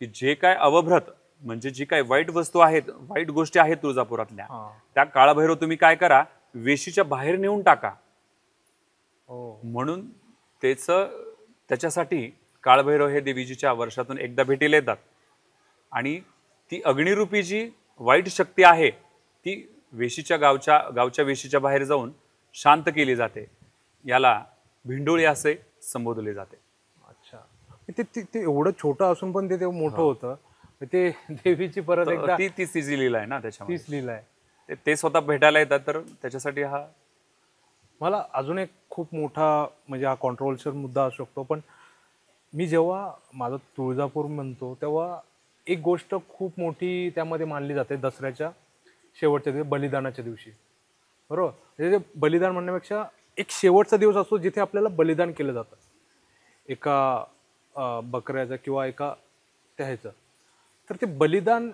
[SPEAKER 1] की जे काय अवभ्रत म्हणजे जी काय वाईट वस्तू आहेत, वाईट गोष्टी आहेत तुळजापुरातल्या, त्या काळभैरव तुम्ही काय करा, वेशीच्या बाहेर नेऊन टाका. म्हणून त्याच्यासाठी काळभैरव हे देवीजीच्या वर्षातून एकदा भेटीला येतात आणि ती अग्निरूपी जी वाईट शक्ती आहे ती गावच्या वेशीच्या बाहेर जाऊन शांत केली जाते. याला भिंडोळी असे संबोधले जाते.
[SPEAKER 2] अच्छा. ते एवढं छोटं असून पण ते मोठं होतं. ते देवीची परत एकदा
[SPEAKER 1] तीच तिची लीला आहे ना त्याच्यामध्ये.
[SPEAKER 2] तीच लीला आहे.
[SPEAKER 1] ते स्वतः भेटायला येतात तर त्याच्यासाठी हा.
[SPEAKER 2] मला अजून एक खूप मोठा म्हणजे हा कॉन्ट्रोवर्शियल मुद्दा असू शकतो, पण मी जेव्हा माझं तुळजापूर म्हणतो तेव्हा एक गोष्ट खूप मोठी त्यामध्ये मानली जाते दसऱ्याच्या शेवटच्या दिवशी, बलिदानाच्या दिवशी. बरोबर. म्हणजे बलिदान म्हणण्यापेक्षा एक शेवटचा दिवस असतो जिथे आपल्याला बलिदान केलं जातं एका बकऱ्याचं किंवा एका ह्याचं. तर ते बलिदान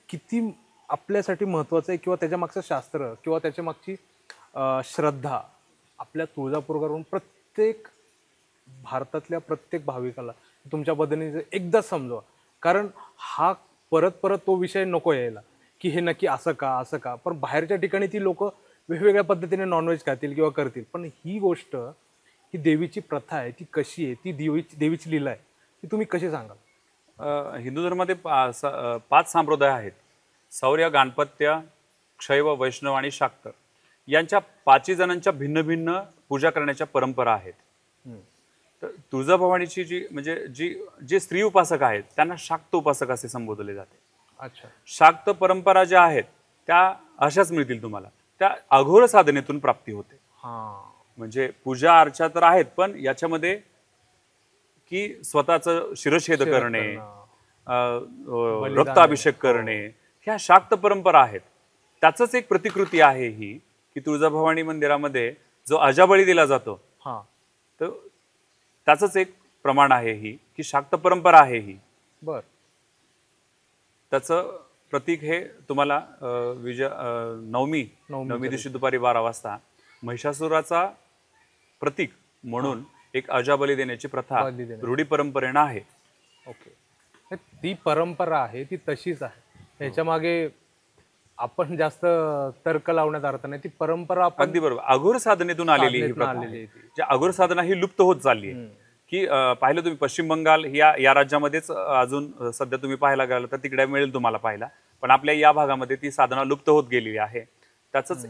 [SPEAKER 2] किती आपल्यासाठी महत्त्वाचं आहे किंवा त्याच्या मागचं शास्त्र किंवा त्याच्या मागची श्रद्धा आपल्या तुळजापूरवरून प्रत्येक भारतातल्या प्रत्येक भाविकाला तुमच्या पद्धतीने एकदा समजवा. कारण हा परत परत तो विषय नको यायला की हे नक्की असं का. पण बाहेरच्या ठिकाणी ती लोक वेगवेगळ्या पद्धतीने नॉनव्हेज खातील किंवा करतील, पण ही गोष्ट ही देवीची प्रथा आहे, ती कशी आहे, ती देवीची लीला आहे, ती तुम्ही कशी सांगाल?
[SPEAKER 1] हिंदू धर्मामध्ये 5 संप्रदाय आहेत. सौर्य, गाणपत्य, क्षैव, वैष्णव आणि शाक्त. यांच्या 5 जणांच्या भिन्न भिन्न पूजा करण्याच्या परंपरा आहेत. तर तुळजाभवानीची जे स्त्री उपासक आहेत त्यांना शाक्त उपासक असे संबोधले जाते.
[SPEAKER 2] अच्छा.
[SPEAKER 1] शाक्त परंपरा ज्या आहेत त्या अशाच मिळतील तुम्हाला. त्या अघोर साधनेतून प्राप्ती होते. म्हणजे पूजा अर्चा तर आहेत, पण याच्यामध्ये की स्वतःचं शिरच्छेद करणे, रक्ताभिषेक करणे, ह्या शाक्त परंपरा आहेत. त्याचंच एक प्रतिकृती आहे ही की तुळजाभवानी मंदिरामध्ये जो अजाबळी दिला जातो तर त्याचंच एक प्रमाण आहे ही की शाक्त परंपरा आहे ही.
[SPEAKER 2] बर.
[SPEAKER 1] त्याचं प्रतीक हे तुम्हाला नवमी दिवशी दुपारी 12 वाजता महिषासुराचा प्रतीक म्हणून एक अजाबली देण्याची प्रथा रूढी परंपरेनं आहे.
[SPEAKER 2] ओके. ती परंपरा आहे ती तशीच आहे, त्याच्या मागे आपण जास्त तर्क लावण्यात अर्थ नाही. ती परंपरा
[SPEAKER 1] अगदी बरोबर अघोर साधनेतून आलेली ही प्रथा आहे. जी अघोर साधना ही लुप्त होत चालली आहे. की पाहिलं तुम्ही पश्चिम बंगाल या राज्यामध्येच अजून सध्या तुम्ही पाहायला गेला तर तिकडे मिळेल तुम्हाला पाहायला, पण आपल्या या भागामध्ये ती साधना लुप्त होत गेलेली आहे. त्याचंच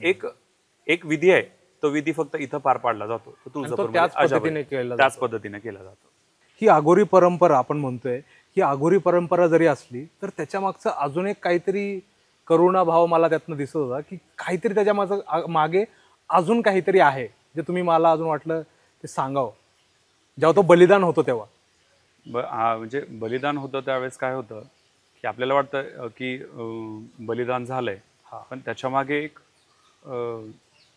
[SPEAKER 1] एक विधी आहे, तो विधी फक्त इथं पार पाडला जातो. त्याच पद्धतीने केला जातो.
[SPEAKER 2] ही आघोरी परंपरा आपण म्हणतोय, ही आघोरी परंपरा जरी असली तर त्याच्या मागचं अजून एक काहीतरी करुणा भाव मला त्यातनं दिसत होता की काहीतरी त्याच्या मागे अजून काहीतरी आहे जे तुम्ही मला अजून वाटलं ते सांगावं. जेव्हा तो बलिदान होतो तेव्हा
[SPEAKER 1] म्हणजे बलिदान होतं त्यावेळेस काय होतं की आपल्याला वाटतं की बलिदान झालंय, पण त्याच्या मागे एक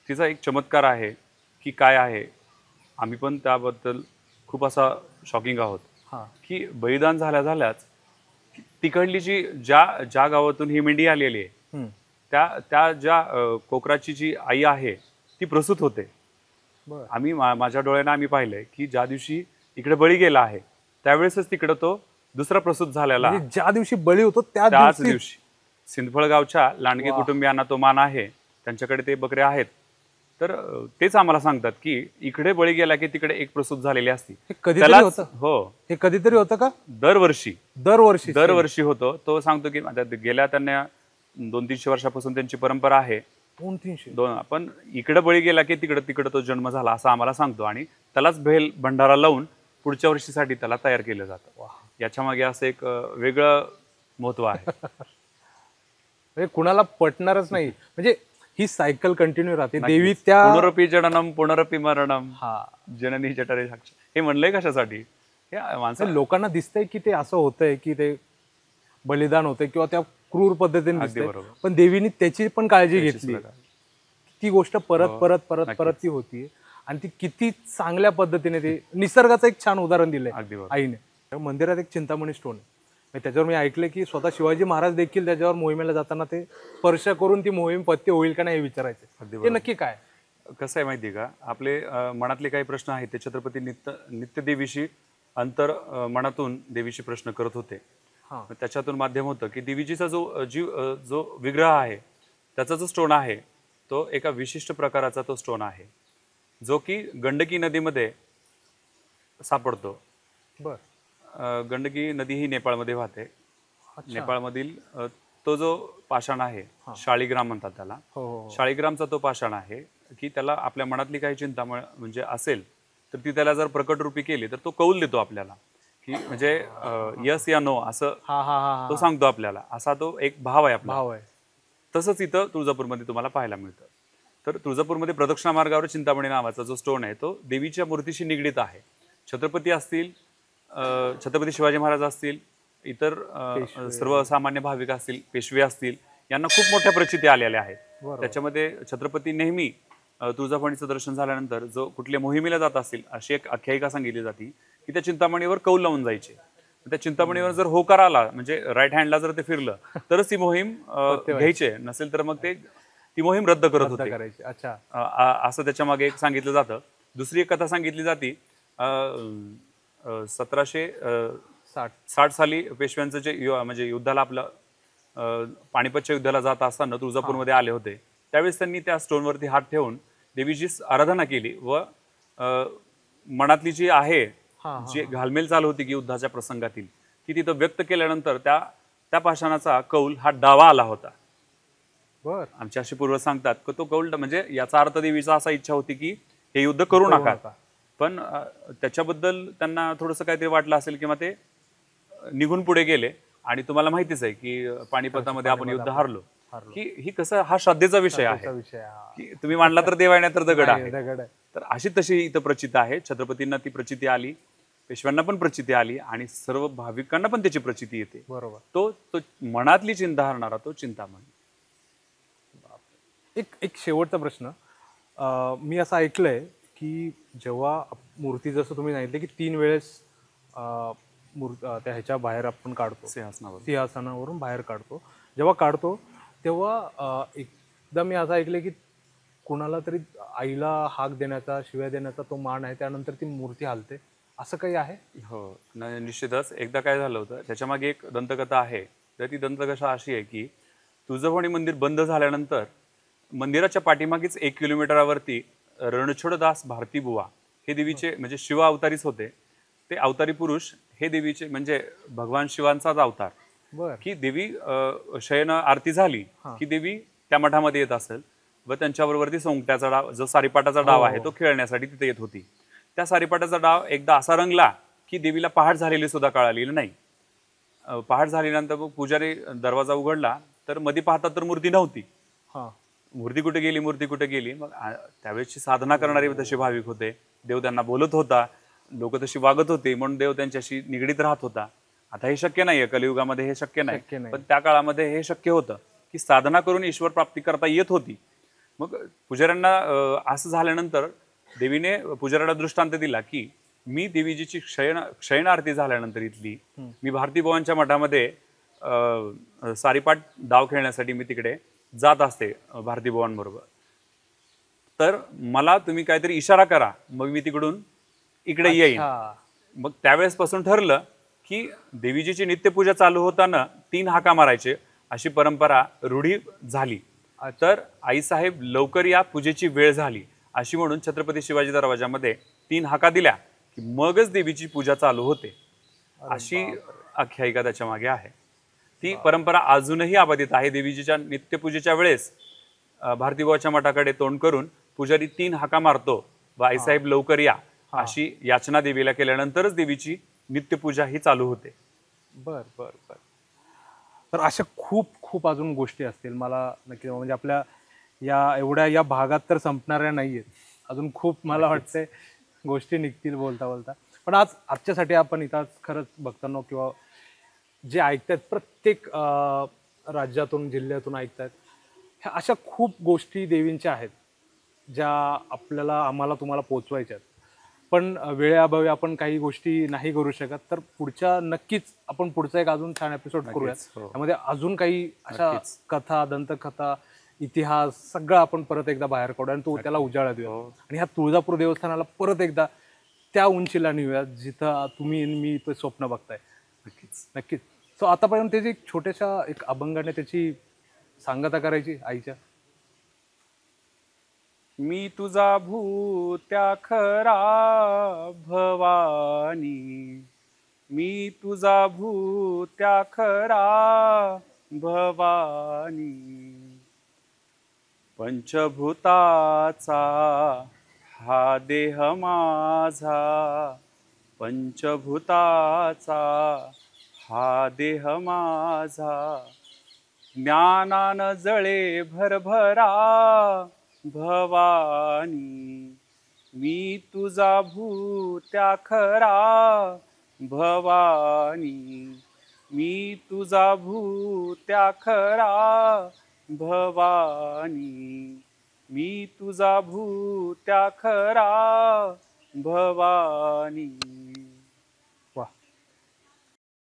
[SPEAKER 1] तिचा एक चमत्कार आहे की काय आहे. आम्ही पण त्याबद्दल खूप असा शॉकिंग आहोत की बलिदान झाल्याच तिकडली ज्या गावातून ही मेंढी आलेली आहे त्या ज्या कोकराची जी आई आहे ती प्रसूत होते. आम्ही माझ्या डोळ्यानं आम्ही पाहिलंय की ज्या दिवशी इकडे बळी गेला आहे त्यावेळेसच तिकडे तो दुसरा प्रसूत झालेला,
[SPEAKER 2] ज्या दिवशी बळी होतो
[SPEAKER 1] त्याच दिवशी सिंदफळ गावच्या लांडगे कुटुंबियांना तो मान आहे, त्यांच्याकडे ते बकरे आहेत. तर तेच आम्हाला सांगतात की इकडे बळी गेला की तिकडे एक प्रसूत झालेली असती.
[SPEAKER 2] हो, हे कधीतरी होतं का?
[SPEAKER 1] दरवर्षी होतो. तो सांगतो की गेल्या त्यांना 200-300 वर्षापासून त्यांची परंपरा आहे.
[SPEAKER 2] 200-300
[SPEAKER 1] पण इकडे बळी गेला की तिकडे तो जन्म झाला असं आम्हाला सांगतो आणि त्यालाच भेल भंडारा लावून पुढच्या वर्षीसाठी त्याला तयार केलं जातं. याच्या मागे असं एक वेगळं महत्व आहे.
[SPEAKER 2] म्हणजे कुणाला पटणारच नाही. म्हणजे ही सायकल कंटिन्यू राहते. देवी त्या
[SPEAKER 1] पुनरपी जननम पुनरपी मरणम जननी जठरे साक्ष हे म्हणलंय कशासाठी?
[SPEAKER 2] माणसं लोकांना दिसतंय की ते असं होतंय की ते बलिदान होतंय किंवा त्या क्रूर पद्धतीने दिसतंय, पण देवीने त्याची पण काळजी घेतली. ती गोष्ट परत ती होती आणि ती किती चांगल्या पद्धतीने ते निसर्गाचं एक छान उदाहरण दिलंय आईने. मंदिरात एक चिंतामणी स्टोन आहे, त्याच्यावर मी ऐकलं की स्वतः शिवाजी महाराज देखील त्याच्यावर मोहिमेला जाताना ते स्पर्श करून ती मोहीम पत्ते होईल का नाही हे विचारायचे. ते नक्की काय
[SPEAKER 1] कसं आहे माहिती का? आपले मनातले काही प्रश्न आहेत ते छत्रपती नित्य देवीशी मनातून देवीशी प्रश्न करत होते. त्याच्यातून माध्यम होतं की देवीजीचा जो विग्रह आहे त्याचा जो स्टोन आहे तो एका विशिष्ट प्रकाराचा तो स्टोन आहे जो की गंडकी नदीमध्ये सापडतो. गंडकी नदी ही नेपाळमध्ये वाहते. नेपाळमधील तो जो पाषाण आहे, शाळीग्राम म्हणतात त्याला. शाळीग्रामचा तो पाषाण आहे की त्याला आपल्या मनातली काही चिंता म्हणजे असेल तर ती त्याला जर प्रकट रूपी केली तर तो कौल देतो आपल्याला, की म्हणजे यस या नो असं तो सांगतो आपल्याला. असा तो एक भाव आहे आपला. तसंच इथं तुळजापूरमध्ये तुम्हाला पाहायला मिळतं. तर तुळजापूरमध्ये प्रदक्षिणा मार्गावर चिंतामणी नावाचा जो स्टोन आहे तो देवीच्या मूर्तीशी निगडीत आहे. छत्रपती असतील, छत्रपती शिवाजी महाराज असतील, इतर सर्वसामान्य भाविक असतील, पेशवे असतील, यांना खूप मोठ्या प्रचिती आलेल्या आहेत. त्याच्यामध्ये छत्रपती नेहमी तुळजाभवानीचं दर्शन झाल्यानंतर जो कुठल्या मोहिमेला जात असतील अशी एक आख्यायिका सांगितली जाते की त्या चिंतामणीवर कौल लावून जायचे. त्या चिंतामणीवर जर होकार आला म्हणजे राईट हँडला जर ते फिरलं तरच ती मोहीम घ्यायचे, नसेल तर मग ते ती मोहीम रद्द करत होते. असं त्याच्या मागे एक सांगितलं जातं. दुसरी एक कथा सांगितली जाते 1760 साली पेशव्यांचं जे म्हणजे युद्धाला आपलं पानिपतच्या युद्धाला जात असताना तुळजापूरमध्ये आले होते. त्यावेळेस त्यांनी त्या स्टोनवरती हात ठेवून देवीची आराधना केली व मनातली जी आहे जी घालमेल चालू होती की युद्धाच्या प्रसंगातील ती तिथं व्यक्त केल्यानंतर त्या पाषाणाचा कौल हा डावा आला होता. आमचे असे पूर्वज सांगतात की तो कौल म्हणजे याचा अर्थ देवीचा असा इच्छा होती की हे युद्ध करू नका, पण त्याच्याबद्दल त्यांना थोडंसं काहीतरी वाटलं असेल किंवा ते निघून पुढे गेले. आणि तुम्हाला माहितीच आहे की पानिपतामध्ये आपण युद्ध हारलो. ही कसं हा श्रद्धेचा विषय आहे की तुम्ही मांडला तर देव आहे नाही तर दगड आहे. तर अशी तशी इथं प्रचिती आहे. छत्रपतींना ती प्रचिती आली, पेशव्यांना पण प्रचिती आली आणि सर्व भाविकांना पण त्याची प्रचिती येते. तो मनातली चिंता हरणारा तो चिंतामणी.
[SPEAKER 2] एक शेवटचा प्रश्न. मी असं ऐकलंय की जेव्हा मूर्ती, जसं तुम्ही सांगितलं की 3 वेळेस त्या ह्याच्या बाहेर आपण काढतो, सिंहासनावरून बाहेर काढतो. जेव्हा काढतो तेव्हा एकदा मी असं ऐकलं की कुणाला तरी आईला हाक देण्याचा, शिव्या देण्याचा तो मान आहे, त्यानंतर ती मूर्ती हलते, असं काही आहे?
[SPEAKER 1] हो, निश्चितच. एकदा काय झालं होतं, त्याच्या मागे एक दंतकथा आहे. तर ती दंतकथा अशी आहे की तुळजाभवानी मंदिर बंद झाल्यानंतर मंदिराच्या पाठीमागेच 1 किलोमीटरावरती रणछोडदास भारती बुवा हे देवीचे म्हणजे शिव अवतारीच होते. ते अवतारी पुरुष हे देवीचे म्हणजे भगवान शिवांचाच अवतार. की देवी शयन आरती झाली की देवी त्या मठामध्ये येत असेल व त्यांच्याबरोबर सोंगट्याचा डाव, जो सारीपाटाचा डाव आहे तो खेळण्यासाठी तिथे येत होती. त्या सारीपाटाचा डाव एकदा असा रंगला की देवीला पहाट झालेली सुद्धा कळालेली नाही. पहाट झाल्यानंतर पुजारी दरवाजा उघडला तर मध्ये पाहतात तर मूर्ती नव्हती. मूर्ती कुठे गेली, मूर्ती कुठे गेली. मग त्यावेळेसची साधना करणारे तसे भाविक होते, देव त्यांना बोलत होता, लोक तशी वागत होते म्हणून देव त्यांच्याशी निगडीत राहत होता. आता हे शक्य नाहीये, कलियुगामध्ये हे शक्य नाही, पण त्या काळामध्ये हे शक्य होतं की साधना करून ईश्वर प्राप्ती करता येत होती. मग पुजाऱ्यांना असं झाल्यानंतर देवीने पुजाऱ्याला दृष्टांत दिला की मी देवीजीची क्षयण आरती झाल्यानंतर इथली मी भारती बुवांच्या मठामध्ये सारीपाट डाव खेळण्यासाठी मी तिकडे जात असते भारती बुवांबरोबर. तर मला तुम्ही काहीतरी इशारा करा, मग मी तिकडून इकडे येईन. मग त्यावेळेसपासून ठरलं की देवीजीची नित्यपूजा चालू होताना 3 हाका मारायचे अशी परंपरा रूढी झाली. तर आईसाहेब लवकर या, पूजेची वेळ झाली अशी म्हणून छत्रपती शिवाजी दरवाजामध्ये 3 हाका दिल्या की मगच देवीची पूजा चालू होते, अशी आख्यायिका त्याच्या मागे आहे. ती परंपरा अजूनही अबाधित आहे. देवीजीच्या नित्यपूजेच्या वेळेस भारतीबाच्या मठाकडे तोंड करून पुजारी 3 हाका मारतो व आईसाहेब लवकर या अशी याचना देवीला केल्यानंतरच देवीची नित्यपूजा ही चालू होते.
[SPEAKER 2] बर बर बर. तर अशा खूप खूप अजून गोष्टी असतील, मला नक्की म्हणजे आपल्या या भागात तर संपणाऱ्या नाहीयेत. अजून खूप मला वाटतंय गोष्टी निघतील बोलता बोलता. पण आजच्यासाठी आपण इथं खरंच बघताना किंवा जे ऐकतात प्रत्येक राज्यातून जिल्ह्यातून ऐकतात, ह्या अशा खूप गोष्टी देवींच्या आहेत ज्या आम्हाला तुम्हाला पोचवायच्यात. पण वेळेअभावी आपण काही गोष्टी नाही करू शकत. तर नक्कीच आपण पुढचा एक अजून छान एपिसोड करूयात. त्यामध्ये अजून काही अशा कथा, दंतकथा, इतिहास सगळं आपण परत एकदा बाहेर काढू आणि त्याला उजाळा देऊया. आणि ह्या तुळजापूर देवस्थानाला परत एकदा त्या उंचीला नेऊया जिथं तुम्ही मी ते स्वप्न बघताय.
[SPEAKER 1] नक्कीच
[SPEAKER 2] नक्कीच. सो आतापर्यंत त्याची एक छोट्याशा एक अभंगाने त्याची सांगता करायची आईच्या.
[SPEAKER 1] मी तुझा भूत्या खरा भवानी, मी तुझा भूत्या खरा भवानी. पंचभूताचा हा देह माझा, पंचभूताचा हा देह माझा. ज्ञानान जळे भरभरा भवानी. मी तुझा भूत्या खरा भवानी. मी तुझा भूत्या खरा भवानी. मी तुझा भूत्या खरा भवानी.